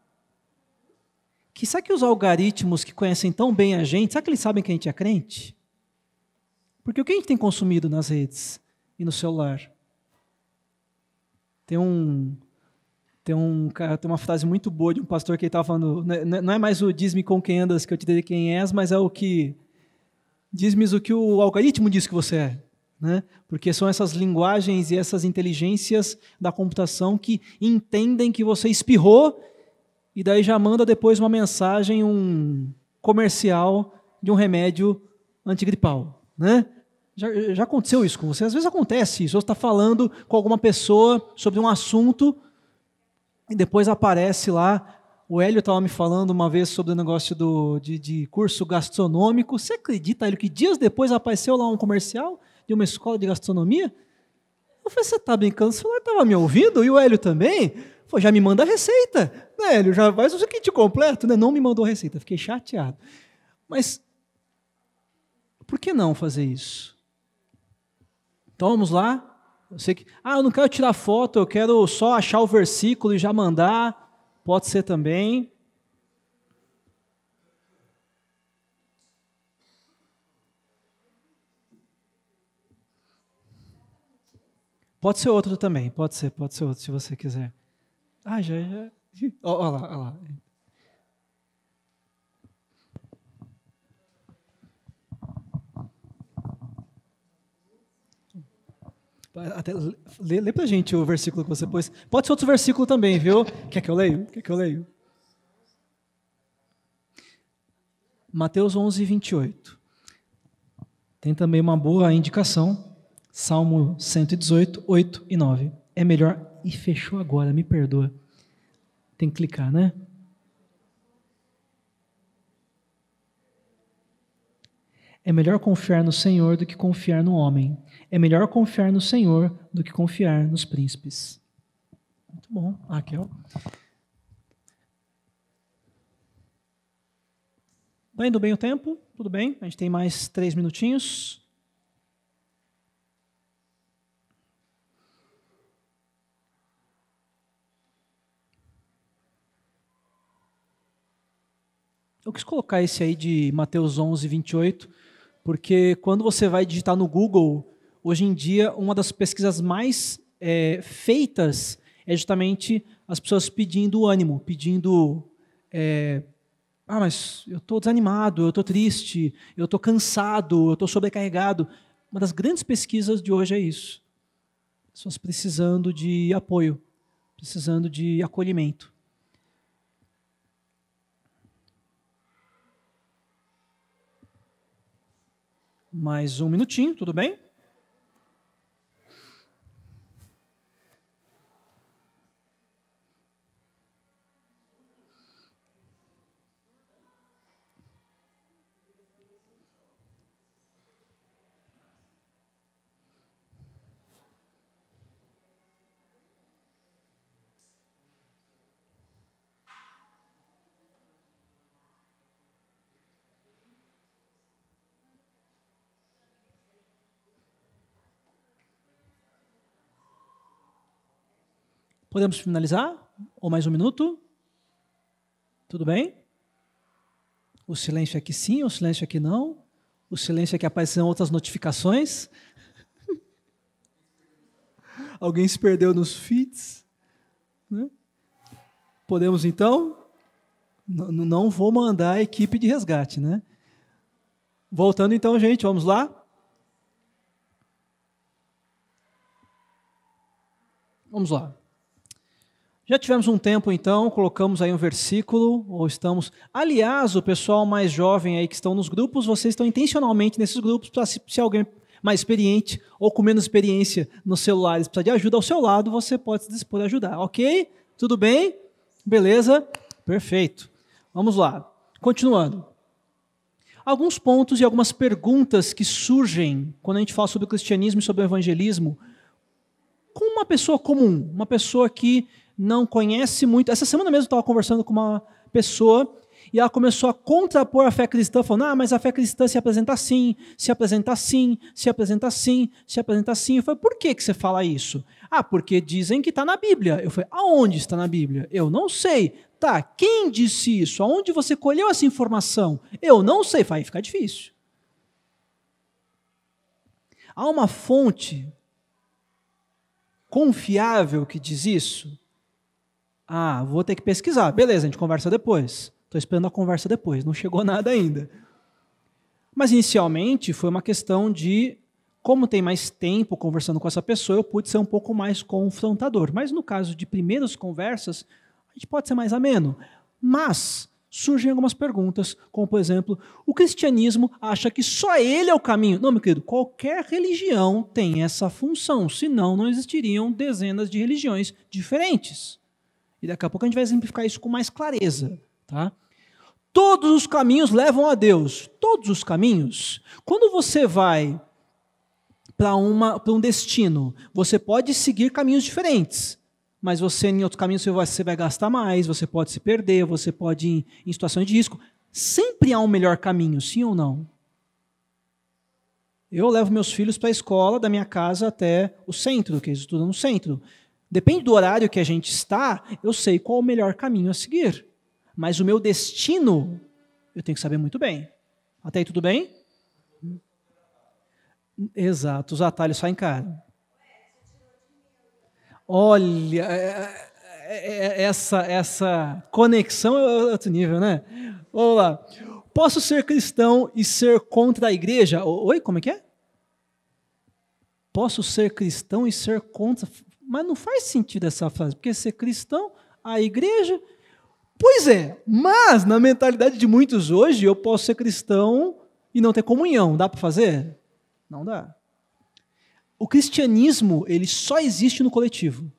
que sabe que os algoritmos que conhecem tão bem a gente, sabe que eles sabem que a gente é crente? Porque o que a gente tem consumido nas redes e no celular? Tem uma frase muito boa de um pastor que ele estava falando, não é mais o diz-me com quem andas que eu te direi quem és, mas é o que diz-me o que o algoritmo diz que você é. Né? Porque são essas linguagens e essas inteligências da computação que entendem que você espirrou e daí já manda depois uma mensagem, um comercial de um remédio antigripal. Né? Já aconteceu isso com você? Às vezes acontece isso. Você está falando com alguma pessoa sobre um assunto e depois aparece lá. O Hélio estava me falando uma vez sobre o negócio de curso gastronômico. Você acredita, Hélio, que dias depois apareceu lá um comercial de uma escola de gastronomia? Eu falei, você está brincando? O celular estava me ouvindo? E o Hélio também? Falei, já me manda a receita. Né, Hélio, já faz o kit completo. Né? Não me mandou a receita, fiquei chateado. Mas, por que não fazer isso? Então, vamos lá. Eu sei que, eu não quero tirar foto, eu quero só achar o versículo e já mandar. Pode ser também. Pode ser outro também, pode ser outro, se você quiser. Já. Olha lá. Até, lê pra gente o versículo que você pôs. Pode ser outro versículo também, viu? Quer que eu leio? Mateus 11, 28. Tem também uma boa indicação. Salmo 118, 8 e 9. É melhor... Ih, fechou agora, me perdoa. Tem que clicar, né? É melhor confiar no Senhor do que confiar no homem. É melhor confiar no Senhor do que confiar nos príncipes. Muito bom, Raquel. Está indo bem o tempo? Tudo bem? A gente tem mais 3 minutinhos. Eu quis colocar esse aí de Mateus 11, 28, porque quando você vai digitar no Google, hoje em dia, uma das pesquisas mais feitas é justamente as pessoas pedindo ânimo, pedindo, mas eu estou desanimado, eu estou triste, eu estou cansado, eu estou sobrecarregado. Uma das grandes pesquisas de hoje é isso. Pessoas precisando de apoio, precisando de acolhimento. Mais 1 minutinho, tudo bem? Podemos finalizar? Ou mais 1 minuto? Tudo bem? O silêncio aqui sim, o silêncio aqui não. O silêncio aqui apareceram outras notificações. Alguém se perdeu nos feeds. Né? Podemos então? Não vou mandar a equipe de resgate, né? Voltando então, gente, vamos lá? Vamos lá. Já tivemos um tempo, então, colocamos aí um versículo, ou estamos... Aliás, o pessoal mais jovem aí que estão nos grupos, vocês estão intencionalmente nesses grupos, para se alguém mais experiente ou com menos experiência nos celulares, precisa de ajuda ao seu lado, você pode se dispor a ajudar, ok? Tudo bem? Beleza? Perfeito. Vamos lá. Continuando. Alguns pontos e algumas perguntas que surgem quando a gente fala sobre o cristianismo e sobre o evangelismo com uma pessoa comum, uma pessoa que não conhece muito. Essa semana mesmo eu estava conversando com uma pessoa e ela começou a contrapor a fé cristã, falando, mas a fé cristã se apresenta assim, se apresenta assim, se apresenta assim, se apresenta assim. Eu falei, por que você fala isso? Porque dizem que está na Bíblia. Eu falei, aonde está na Bíblia? Eu não sei. Tá, quem disse isso? Aonde você colheu essa informação? Eu não sei. Vai ficar difícil. Há uma fonte confiável que diz isso? Vou ter que pesquisar. Beleza, a gente conversa depois. Estou esperando a conversa depois. Não chegou nada ainda. Mas, inicialmente, foi uma questão de, como tem mais tempo conversando com essa pessoa, eu pude ser um pouco mais confrontador. Mas, no caso de primeiras conversas, a gente pode ser mais ameno. Mas surgem algumas perguntas, como, por exemplo, o cristianismo acha que só ele é o caminho. Não, meu querido, qualquer religião tem essa função, senão não existiriam dezenas de religiões diferentes. E daqui a pouco a gente vai exemplificar isso com mais clareza. Tá? Todos os caminhos levam a Deus. Todos os caminhos. Quando você vai para um destino, você pode seguir caminhos diferentes. Mas você, em outros caminhos, você vai gastar mais, você pode se perder, você pode ir em situações de risco. Sempre há um melhor caminho, sim ou não? Eu levo meus filhos para a escola, da minha casa até o centro, que eles estudam no centro. Depende do horário que a gente está, eu sei qual é o melhor caminho a seguir. Mas o meu destino, eu tenho que saber muito bem. Até aí tudo bem? Exato, os atalhos saem caro. Olha, essa conexão é outro nível, né? Vamos lá. Posso ser cristão e ser contra a igreja? Oi, como é que é? Posso ser cristão e ser contra... Mas não faz sentido essa frase, porque ser cristão, a igreja... Pois é, mas na mentalidade de muitos hoje, eu posso ser cristão e não ter comunhão. Dá para fazer? Não dá. O cristianismo, ele só existe no coletivo.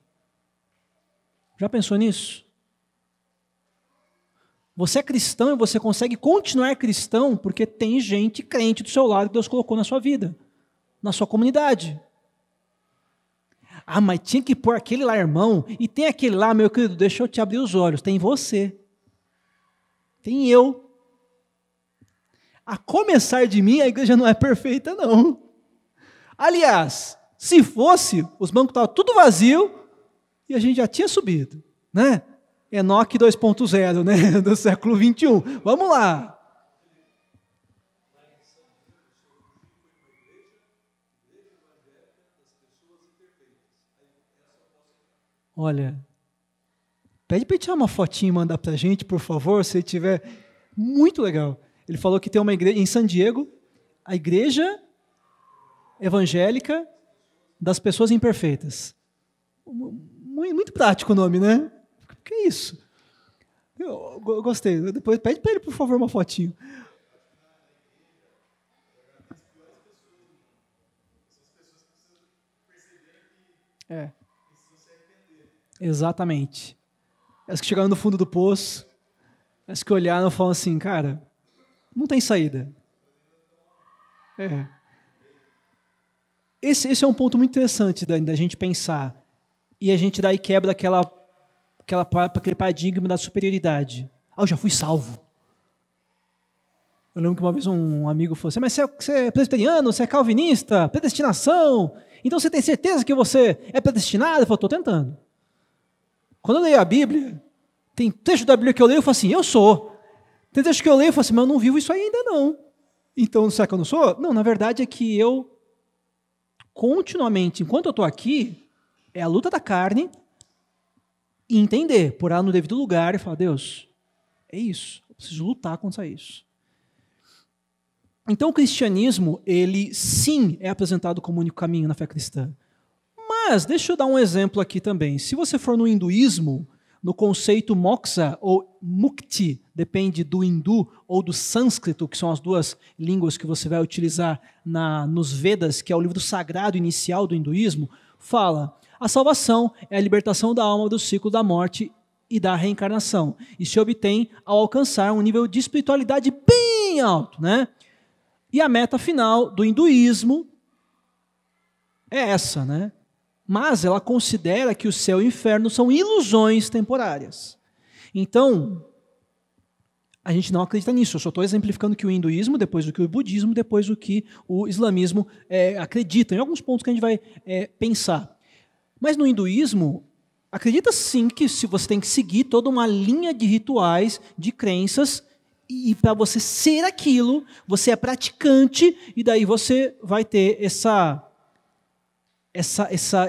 Já pensou nisso? Você é cristão e você consegue continuar cristão porque tem gente crente do seu lado que Deus colocou na sua vida, na sua comunidade. Mas tinha que pôr aquele lá, irmão, e tem aquele lá, meu querido, deixa eu te abrir os olhos, tem você, tem eu. A começar de mim, a igreja não é perfeita, não. Aliás, se fosse, os bancos estavam tudo vazio e a gente já tinha subido, né? Enoque 2.0, né? Do século 21. Vamos lá. Olha, pede para ele tirar uma fotinha e mandar para a gente, por favor, se tiver. Muito legal. Ele falou que tem uma igreja em San Diego, a Igreja Evangélica das Pessoas Imperfeitas. Muito prático o nome, né? O que é isso? Eu gostei. Depois pede para ele, por favor, uma fotinho. É. Exatamente. As que chegaram no fundo do poço, as que olharam e falaram assim, cara, não tem saída. Esse é um ponto muito interessante da gente pensar. E a gente daí quebra aquele paradigma da superioridade. Eu já fui salvo. Eu lembro que uma vez um amigo falou assim, mas você é presbiteriano, você é calvinista, predestinação, então você tem certeza que você é predestinado? Eu falei, estou tentando. Quando eu leio a Bíblia, tem trecho da Bíblia que eu leio e falo assim, eu sou. Tem trecho que eu leio e falo assim, mas eu não vivo isso aí ainda não. Então, será que eu não sou? Não, na verdade é que eu, continuamente, enquanto eu estou aqui, é a luta da carne, e entender, pôr ela no devido lugar e falar, Deus, é isso, eu preciso lutar contra isso. Então, o cristianismo, ele sim é apresentado como o único caminho na fé cristã. Mas, deixa eu dar um exemplo aqui também. Se você for no hinduísmo, no conceito moksha ou mukti, depende do hindu ou do sânscrito, que são as duas línguas que você vai utilizar nos Vedas, que é o livro sagrado inicial do hinduísmo, fala: a salvação é a libertação da alma do ciclo da morte e da reencarnação, e se obtém ao alcançar um nível de espiritualidade bem alto, né? E a meta final do hinduísmo é essa, né? Mas ela considera que o céu e o inferno são ilusões temporárias. Então, a gente não acredita nisso. Eu só estou exemplificando que o hinduísmo, depois do que o budismo, depois do que o islamismo acredita. Em alguns pontos que a gente vai pensar. Mas no hinduísmo, acredita sim que se você tem que seguir toda uma linha de rituais, de crenças, e para você ser aquilo, você é praticante, e daí você vai ter essa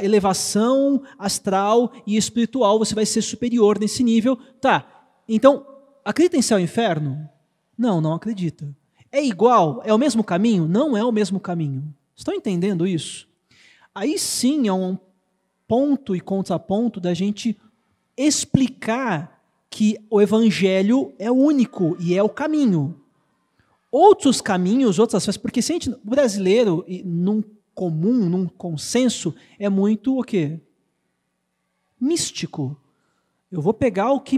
elevação astral e espiritual, você vai ser superior nesse nível. Tá, então, acredita em céu e inferno? Não, não acredita. É igual? É o mesmo caminho? Não é o mesmo caminho. Estão entendendo isso? Aí sim é um ponto e contraponto da gente explicar que o evangelho é único e é o caminho. Outros caminhos, outras coisas, porque se a gente, o brasileiro, num comum, num consenso, é muito o quê? Místico. Eu vou pegar o que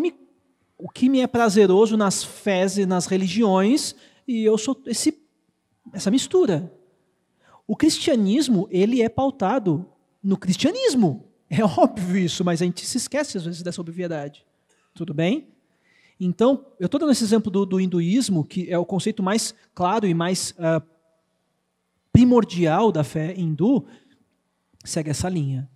me é prazeroso nas fés e nas religiões, e eu sou essa mistura. O cristianismo, ele é pautado no cristianismo. É óbvio isso, mas a gente se esquece às vezes dessa obviedade. Tudo bem? Então, eu estou dando esse exemplo do hinduísmo, que é o conceito mais claro e mais primordial da fé hindu, segue essa linha.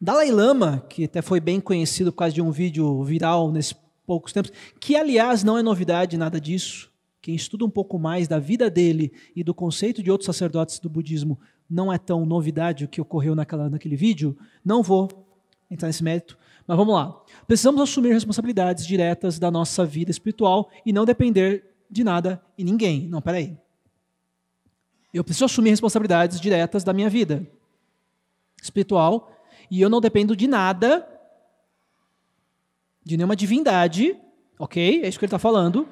Dalai Lama, que até foi bem conhecido por causa de um vídeo viral nesses poucos tempos, que aliás não é novidade nada disso. Quem estuda um pouco mais da vida dele e do conceito de outros sacerdotes do budismo, não é tão novidade o que ocorreu naquele vídeo. Não vou entrar nesse mérito, mas vamos lá. Precisamos assumir responsabilidades diretas da nossa vida espiritual e não depender de nada e ninguém. Não, peraí. Eu preciso assumir responsabilidades diretas da minha vida espiritual e eu não dependo de nada, de nenhuma divindade, ok? É isso que ele está falando,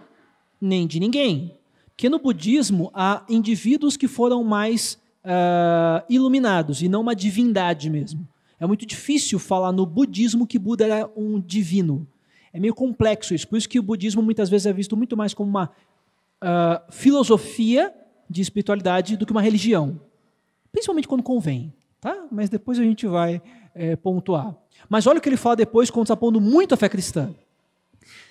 nem de ninguém. Porque no budismo há indivíduos que foram mais iluminados e não uma divindade mesmo. É muito difícil falar no budismo que Buda era um divino. É meio complexo isso. Por isso que o budismo muitas vezes é visto muito mais como uma filosofia de espiritualidade do que uma religião. Principalmente quando convém. Tá? Mas depois a gente vai pontuar. Mas olha o que ele fala depois, contrapondo muito a fé cristã.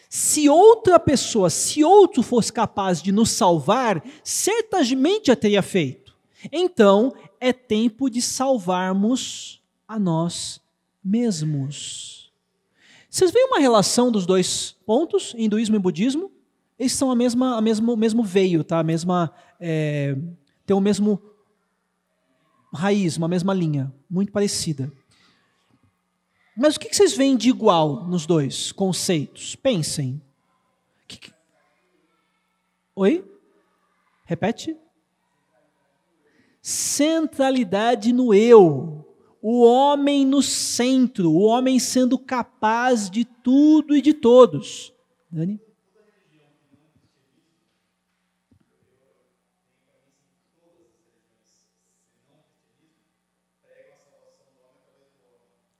Se outra pessoa, se outro fosse capaz de nos salvar, certamente já teria feito. Então, é tempo de salvarmos a nós mesmos. Vocês veem uma relação dos dois pontos, hinduísmo e budismo? Eles são o mesmo veio, tá? Tem o mesmo raiz, uma mesma linha, muito parecida. Mas o que vocês veem de igual nos dois conceitos? Pensem. Oi? Repete? Centralidade no eu. O homem no centro. O homem sendo capaz de tudo e de todos. Dani?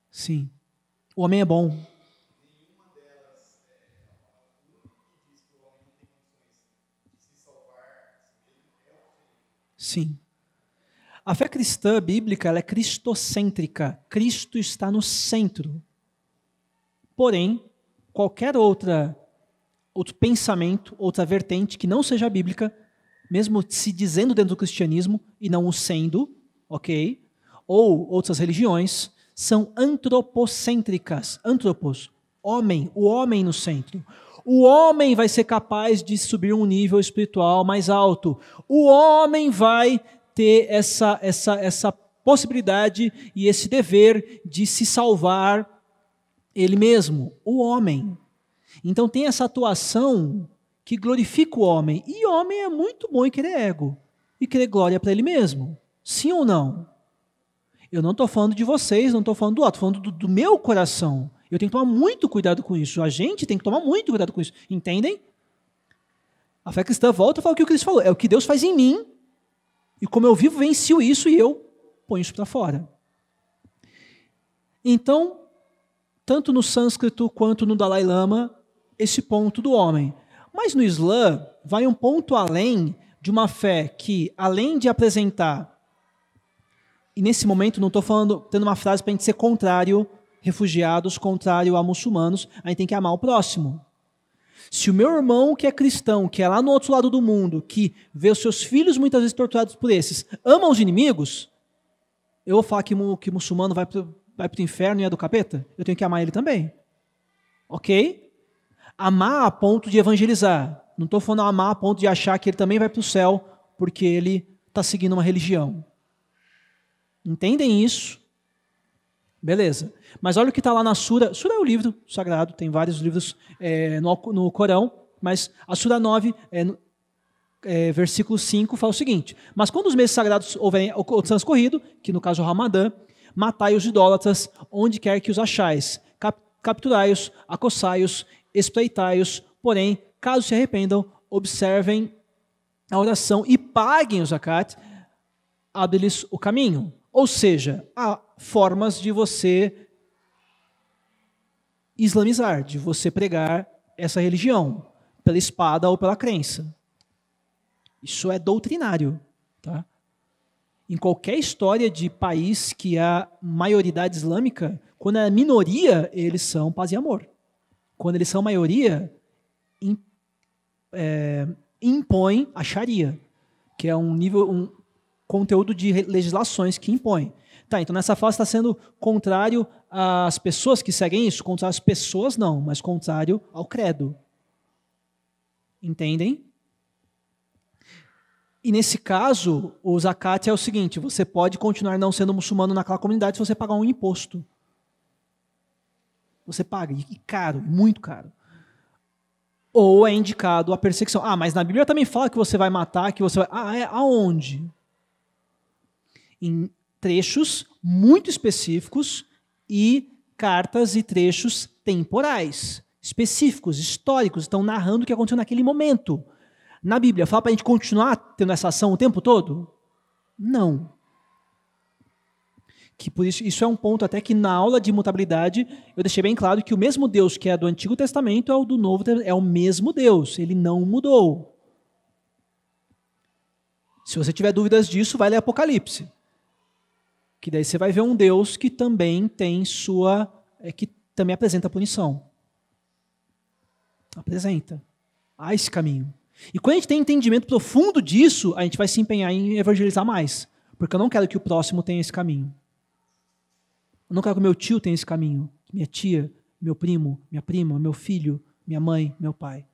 Sim. O homem é bom. Sim. A fé cristã bíblica ela é cristocêntrica. Cristo está no centro. Porém, qualquer outro pensamento, outra vertente que não seja bíblica, mesmo se dizendo dentro do cristianismo e não o sendo, ok? Ou outras religiões, são antropocêntricas. Antropos, homem, o homem no centro. O homem vai ser capaz de subir um nível espiritual mais alto. O homem vai ter essa possibilidade e esse dever de se salvar ele mesmo, o homem. Então tem essa atuação que glorifica o homem. E o homem é muito bom em querer ego e querer glória para ele mesmo. Sim ou não? Eu não estou falando de vocês, não estou falando do outro, estou falando do meu coração. Eu tenho que tomar muito cuidado com isso. A gente tem que tomar muito cuidado com isso. Entendem? A fé cristã volta a falar o que o Cristo falou. É o que Deus faz em mim. E como eu vivo, vencio isso e eu ponho isso para fora. Então, tanto no sânscrito quanto no Dalai Lama, esse ponto do homem. Mas no Islã, vai um ponto além de uma fé que, além de apresentar, e nesse momento não estou falando, tendo uma frase para a gente ser contrário refugiados, contrário a muçulmanos, a gente tem que amar o próximo. Se o meu irmão que é cristão, que é lá no outro lado do mundo, que vê os seus filhos muitas vezes torturados por esses, ama os inimigos, eu vou falar que muçulmano vai para o inferno e é do capeta? Eu tenho que amar ele também. Ok? Amar a ponto de evangelizar. Não estou falando amar a ponto de achar que ele também vai para o céu porque ele está seguindo uma religião. Entendem isso? Beleza. Mas olha o que está lá na Sura. Sura é o livro sagrado, tem vários livros no Corão, mas a Sura 9, versículo 5, fala o seguinte: mas quando os meses sagrados houverem transcorrido, que no caso é o Ramadã, matai os idólatras onde quer que os achais, capturai-os, acossai-os, espreitai-os, porém, caso se arrependam, observem a oração e paguem o zakat, abre-lhes o caminho. Ou seja, há formas de você islamizar, de você pregar essa religião, pela espada ou pela crença. Isso é doutrinário. Tá? Em qualquer história de país que há maioridade islâmica, quando é minoria, eles são paz e amor. Quando eles são maioria, impõe a Sharia, que é um conteúdo de legislações que impõe. Tá, então nessa fase está sendo contrário às pessoas que seguem isso? Contrário às pessoas não, mas contrário ao credo. Entendem? E nesse caso, o zakat é o seguinte: você pode continuar não sendo muçulmano naquela comunidade se você pagar um imposto. Você paga, e caro, muito caro. Ou é indicado a perseguição. Ah, mas na Bíblia também fala que você vai matar, que você vai... aonde? Em trechos muito específicos e cartas e trechos temporais, específicos, históricos, estão narrando o que aconteceu naquele momento. Na Bíblia, fala para a gente continuar tendo essa ação o tempo todo? Não. Que por isso é um ponto até que na aula de imutabilidade eu deixei bem claro que o mesmo Deus que é do Antigo Testamento é o do Novo Testamento, é o mesmo Deus, ele não mudou. Se você tiver dúvidas disso, vai ler Apocalipse. Que daí você vai ver um Deus que também tem que também apresenta punição. Apresenta. Há esse caminho. E quando a gente tem entendimento profundo disso, a gente vai se empenhar em evangelizar mais. Porque eu não quero que o próximo tenha esse caminho. Eu não quero que o meu tio tenha esse caminho. Minha tia, meu primo, minha prima, meu filho, minha mãe, meu pai.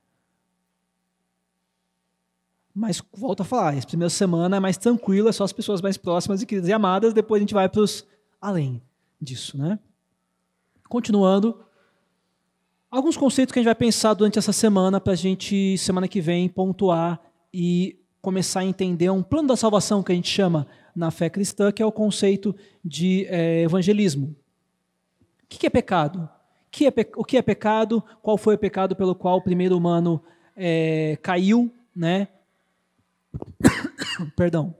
Mas, volto a falar, essa primeira semana é mais tranquila, é só as pessoas mais próximas e queridas e amadas, depois a gente vai para os além disso, né? Continuando, alguns conceitos que a gente vai pensar durante essa semana para a gente, semana que vem, pontuar e começar a entender um plano da salvação que a gente chama na fé cristã, que é o conceito de evangelismo. O que é pecado? O que é pecado? Qual foi o pecado pelo qual o primeiro humano caiu, né? Perdão.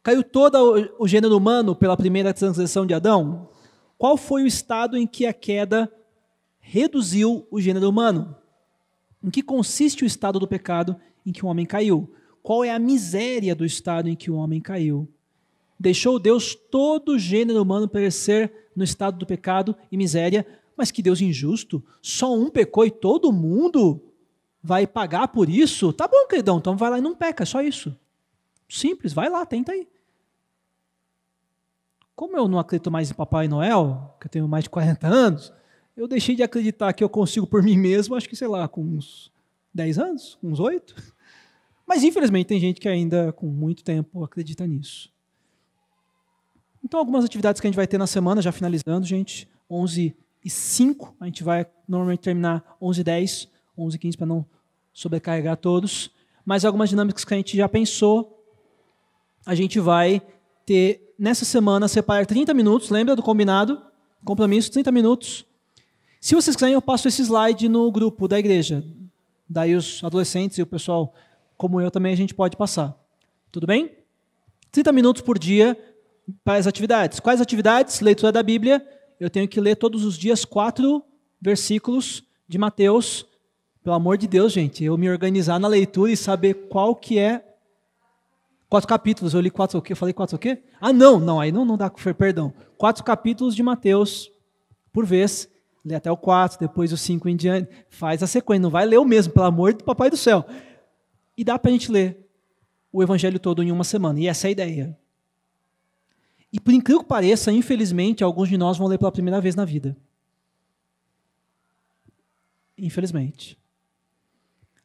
Caiu todo o gênero humano pela primeira transgressão de Adão? Qual foi o estado em que a queda reduziu o gênero humano? Em que consiste o estado do pecado em que o homem caiu? Qual é a miséria do estado em que o homem caiu? Deixou Deus todo o gênero humano perecer no estado do pecado e miséria, mas que Deus injusto? Só um pecou e todo mundo vai pagar por isso? Tá bom, queridão, então vai lá e não peca, é só isso. Simples, vai lá, tenta aí. Como eu não acredito mais em Papai Noel, que eu tenho mais de 40 anos, eu deixei de acreditar que eu consigo por mim mesmo, acho que, sei lá, com uns 10 anos, uns 8. Mas, infelizmente, tem gente que ainda, com muito tempo, acredita nisso. Então, algumas atividades que a gente vai ter na semana, já finalizando, gente, 11h05, a gente vai normalmente terminar 11h10, 11h15 para não sobrecarregar todos, mas algumas dinâmicas que a gente já pensou, a gente vai ter, nessa semana, separar 30 minutos, lembra do combinado? Compromisso, 30 minutos. Se vocês quiserem, eu passo esse slide no grupo da igreja. Daí os adolescentes e o pessoal, como eu também, a gente pode passar. Tudo bem? 30 minutos por dia para as atividades. Quais atividades? Leitura da Bíblia. Eu tenho que ler todos os dias 4 versículos de Mateus. Pelo amor de Deus, gente, eu me organizar na leitura e saber qual que é 4 capítulos. Eu li 4 o quê? Eu falei 4 o quê? Ah, não, aí não dá, perdão. 4 capítulos de Mateus por vez. Lê até o 4, depois o 5 em diante. Faz a sequência, não vai ler o mesmo, pelo amor do papai do céu. E dá para a gente ler o evangelho todo em uma semana. E essa é a ideia. E por incrível que pareça, infelizmente, alguns de nós vão ler pela primeira vez na vida. Infelizmente.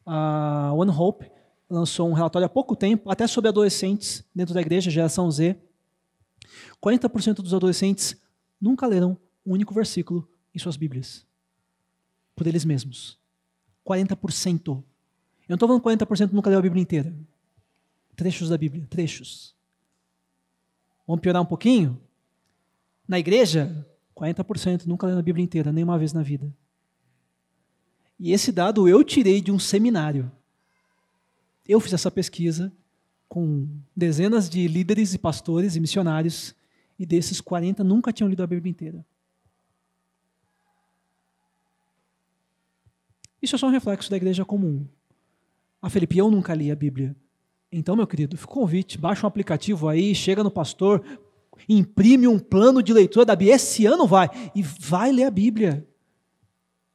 A One Hope lançou um relatório há pouco tempo, até sobre adolescentes dentro da igreja, geração Z. 40% dos adolescentes nunca leram um único versículo em suas Bíblias. Por eles mesmos. 40%. Eu não estou falando 40% nunca leu a Bíblia inteira. Trechos da Bíblia, trechos. Vamos piorar um pouquinho? Na igreja, 40% nunca leu a Bíblia inteira, nenhuma vez na vida. E esse dado eu tirei de um seminário. Eu fiz essa pesquisa com dezenas de líderes e pastores e missionários, e desses 40 nunca tinham lido a Bíblia inteira. Isso é só um reflexo da igreja comum. Ah, Felipe, eu nunca li a Bíblia. Então, meu querido, fica o convite, baixa um aplicativo aí, chega no pastor, imprime um plano de leitura da Bíblia. Esse ano vai, e vai ler a Bíblia.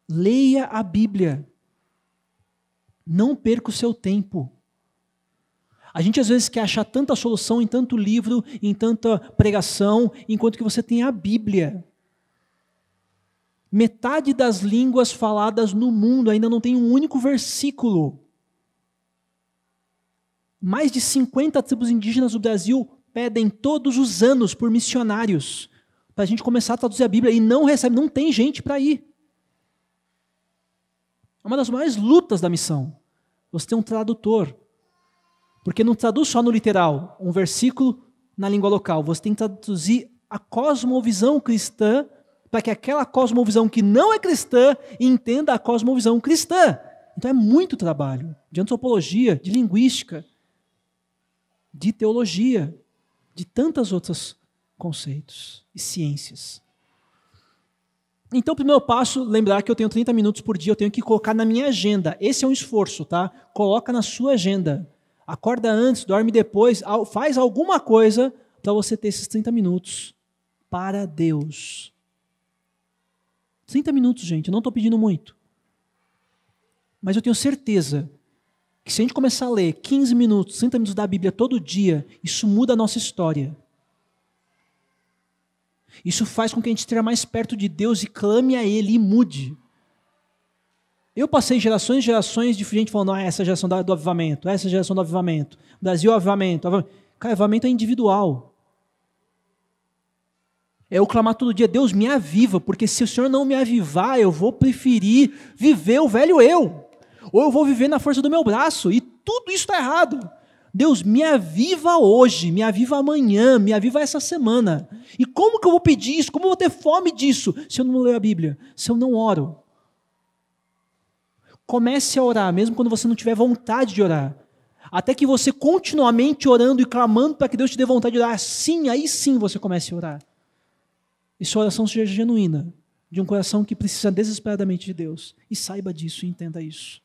Leia a Bíblia. Não perca o seu tempo. A gente às vezes quer achar tanta solução em tanto livro, em tanta pregação, enquanto que você tem a Bíblia. Metade das línguas faladas no mundo ainda não tem um único versículo. Mais de 50 tribos indígenas do Brasil pedem todos os anos por missionários para a gente começar a traduzir a Bíblia e não recebe, não tem gente para ir. É uma das maiores lutas da missão. Você tem um tradutor. Porque não traduz só no literal, um versículo na língua local. Você tem que traduzir a cosmovisão cristã para que aquela cosmovisão que não é cristã entenda a cosmovisão cristã. Então é muito trabalho de antropologia, de linguística, de teologia, de tantos outros conceitos e ciências. Então, o primeiro passo, lembrar que eu tenho 30 minutos por dia, eu tenho que colocar na minha agenda. Esse é um esforço, tá? Coloca na sua agenda. Acorda antes, dorme depois, faz alguma coisa para você ter esses 30 minutos para Deus. 30 minutos, gente, eu não estou pedindo muito. Mas eu tenho certeza que se a gente começar a ler 15 minutos, 30 minutos da Bíblia todo dia, isso muda a nossa história. Isso faz com que a gente esteja mais perto de Deus e clame a Ele e mude. Eu passei gerações e gerações de gente falando, essa geração do avivamento, essa geração do avivamento, Brasil avivamento. Cara, avivamento é individual. É eu clamar todo dia, Deus me aviva, porque se o Senhor não me avivar, eu vou preferir viver o velho eu. Ou eu vou viver na força do meu braço, e tudo isso está errado. Deus, me aviva hoje, me aviva amanhã, me aviva essa semana. E como que eu vou pedir isso? Como eu vou ter fome disso se eu não leio a Bíblia? Se eu não oro? Comece a orar, mesmo quando você não tiver vontade de orar. Até que você continuamente orando e clamando para que Deus te dê vontade de orar. Sim, aí sim você comece a orar. E sua oração seja genuína, de um coração que precisa desesperadamente de Deus. E saiba disso, e entenda isso.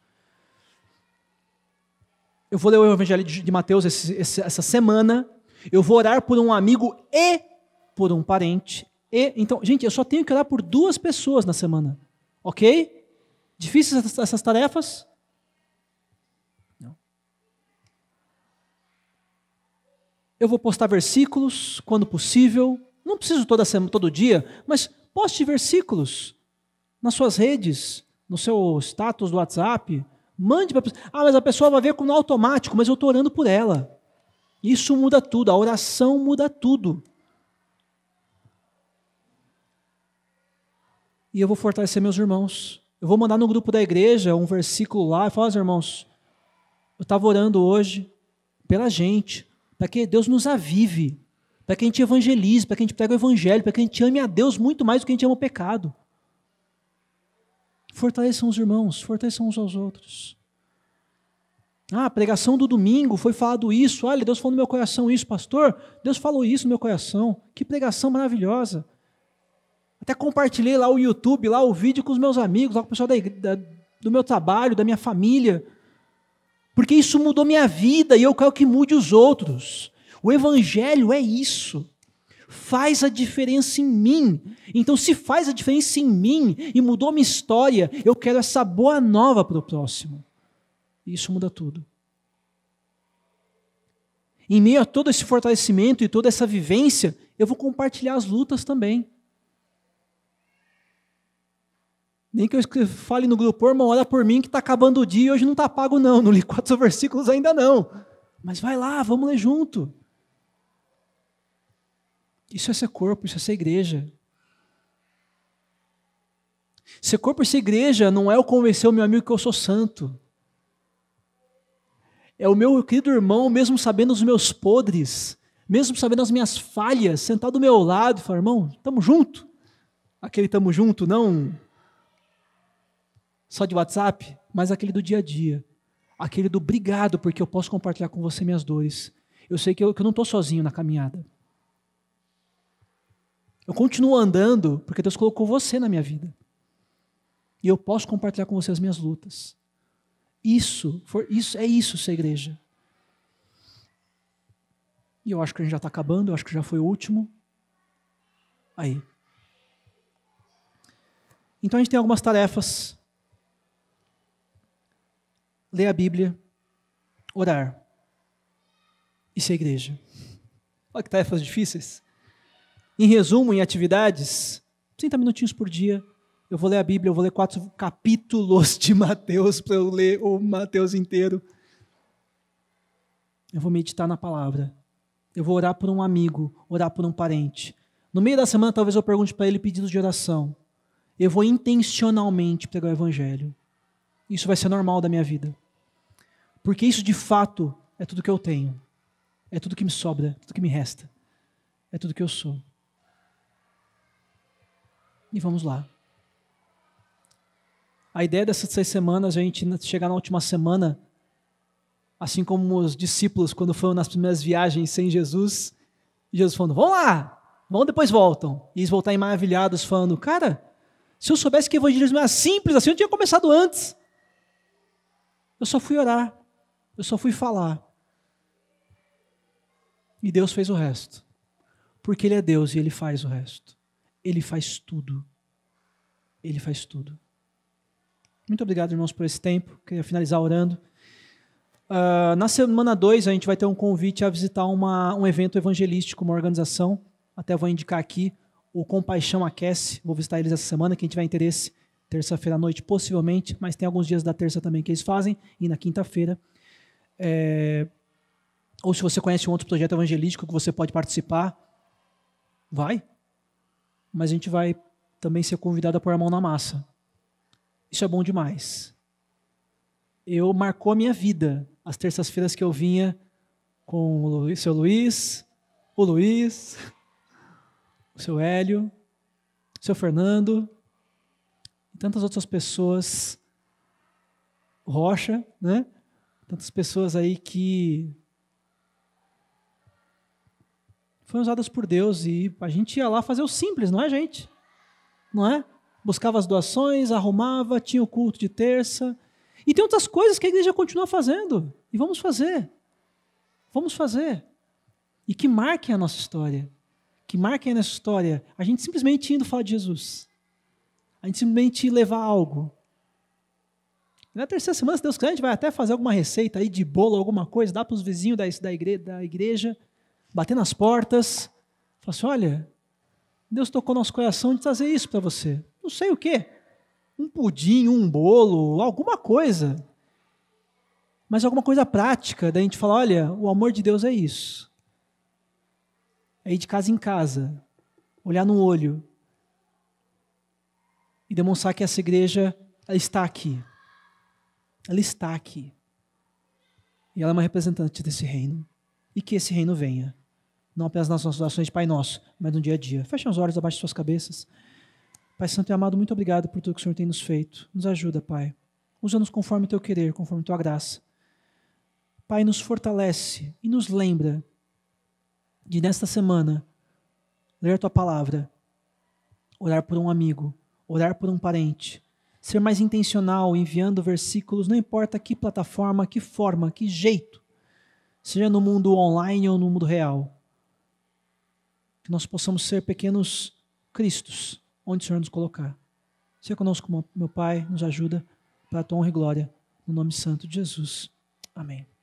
Eu vou ler o Evangelho de Mateus essa semana. Eu vou orar por um amigo e por um parente. Então, gente, eu só tenho que orar por 2 pessoas na semana. Ok? Difíceis essas tarefas? Não. Eu vou postar versículos quando possível. Não preciso todo dia, mas poste versículos nas suas redes, no seu status do WhatsApp. Mande para a pessoa. Mas a pessoa vai ver como no automático, mas eu estou orando por ela. Isso muda tudo, a oração muda tudo. E eu vou fortalecer meus irmãos. Eu vou mandar no grupo da igreja um versículo lá e falar, irmãos, eu estava orando hoje pela gente, para que Deus nos avive, para que a gente evangelize, para que a gente pregue o evangelho, para que a gente ame a Deus muito mais do que a gente ama o pecado. Fortaleçam os irmãos, fortaleçam uns aos outros. A pregação do domingo foi falado isso. Olha, Deus falou no meu coração isso, pastor. Deus falou isso no meu coração. Que pregação maravilhosa. Até compartilhei lá o YouTube, lá o vídeo com os meus amigos, lá com o pessoal do meu trabalho, da minha família. Porque isso mudou minha vida e eu quero que mude os outros. O evangelho é isso. Faz a diferença em mim. Então, se faz a diferença em mim e mudou minha história, eu quero essa boa nova para o próximo. E isso muda tudo. Em meio a todo esse fortalecimento e toda essa vivência, eu vou compartilhar as lutas também. Nem que eu fale no grupo, irmão, ora por mim que está acabando o dia e hoje não está pago não li 4 versículos ainda não. Mas vai lá, vamos ler junto. Isso é ser corpo, isso é ser igreja. Ser corpo e ser igreja não é eu convencer o meu amigo que eu sou santo. É o meu querido irmão, mesmo sabendo os meus podres, mesmo sabendo as minhas falhas, sentar do meu lado e falar, irmão, estamos junto. Aquele estamos junto, não só de WhatsApp, mas aquele do dia a dia. Aquele do obrigado, porque eu posso compartilhar com você minhas dores. Eu sei que eu não estou sozinho na caminhada. Eu continuo andando porque Deus colocou você na minha vida. E eu posso compartilhar com você as minhas lutas. Isso é isso ser igreja. E eu acho que a gente já está acabando, eu acho que já foi o último. Aí. Então a gente tem algumas tarefas. Ler a Bíblia, orar e ser igreja. Olha que tarefas difíceis. Em resumo, em atividades, 30 minutinhos por dia, eu vou ler a Bíblia, eu vou ler 4 capítulos de Mateus para eu ler o Mateus inteiro. Eu vou meditar na palavra. Eu vou orar por um amigo, orar por um parente. No meio da semana, talvez eu pergunte para ele pedidos de oração. Eu vou intencionalmente pregar o evangelho. Isso vai ser normal da minha vida. Porque isso, de fato, é tudo que eu tenho. É tudo que me sobra, é tudo que me resta. É tudo que eu sou. E vamos lá. A ideia dessas 6 semanas, a gente chegar na última semana, assim como os discípulos, quando foram nas primeiras viagens sem Jesus, Jesus falando, vão lá, vão depois voltam. E eles voltarem maravilhados, falando, cara, se eu soubesse que o evangelismo era simples assim, eu tinha começado antes. Eu só fui orar, eu só fui falar. E Deus fez o resto. Porque Ele é Deus e Ele faz o resto. Ele faz tudo. Ele faz tudo. Muito obrigado, irmãos, por esse tempo. Queria finalizar orando. Na semana 2, a gente vai ter um convite a visitar um evento evangelístico, uma organização. Até vou indicar aqui, o Compaixão Aquece. Vou visitar eles essa semana, quem tiver interesse. Terça-feira à noite, possivelmente, mas tem alguns dias da terça também que eles fazem, e na quinta-feira. Ou se você conhece um outro projeto evangelístico que você pode participar, vai. Mas a gente vai também ser convidado a pôr a mão na massa. Isso é bom demais. Marcou a minha vida, as terças-feiras que eu vinha com o seu Luiz, o seu Hélio, o seu Fernando, e tantas outras pessoas, Rocha, né? Tantas pessoas aí que foram usadas por Deus e a gente ia lá fazer o simples, não é, gente? Não é? Buscava as doações, arrumava, tinha o culto de terça. E tem outras coisas que a igreja continua fazendo. E vamos fazer. Vamos fazer. E que marquem a nossa história. Que marquem a nossa história. A gente simplesmente indo falar de Jesus. A gente simplesmente levar algo. E na terceira semana, se Deus quiser, a gente vai até fazer alguma receita aí de bolo, alguma coisa, dar para os vizinhos da igreja, bater nas portas. Falar assim, olha, Deus tocou nosso coração de trazer isso para você. Não sei o quê. Um pudim, um bolo, alguma coisa. Mas alguma coisa prática, da gente falar, olha, o amor de Deus é isso. É ir de casa em casa, olhar no olho e demonstrar que essa igreja ela está aqui. Ela está aqui. E ela é uma representante desse reino. E que esse reino venha. não apenas nas nossas orações de Pai Nosso, mas no dia a dia. Fechem os olhos, abaixem suas cabeças. Pai Santo e amado, muito obrigado por tudo que o Senhor tem nos feito. Nos ajuda, Pai. Usa-nos conforme o Teu querer, conforme a Tua graça. Pai, nos fortalece e nos lembra de, nesta semana, ler a Tua palavra, orar por um amigo, orar por um parente, ser mais intencional enviando versículos, não importa que plataforma, que forma, que jeito, seja no mundo online ou no mundo real. Que nós possamos ser pequenos Cristos, onde o Senhor nos colocar. Seja conosco, meu Pai, nos ajuda para a Tua honra e glória, no nome santo de Jesus. Amém.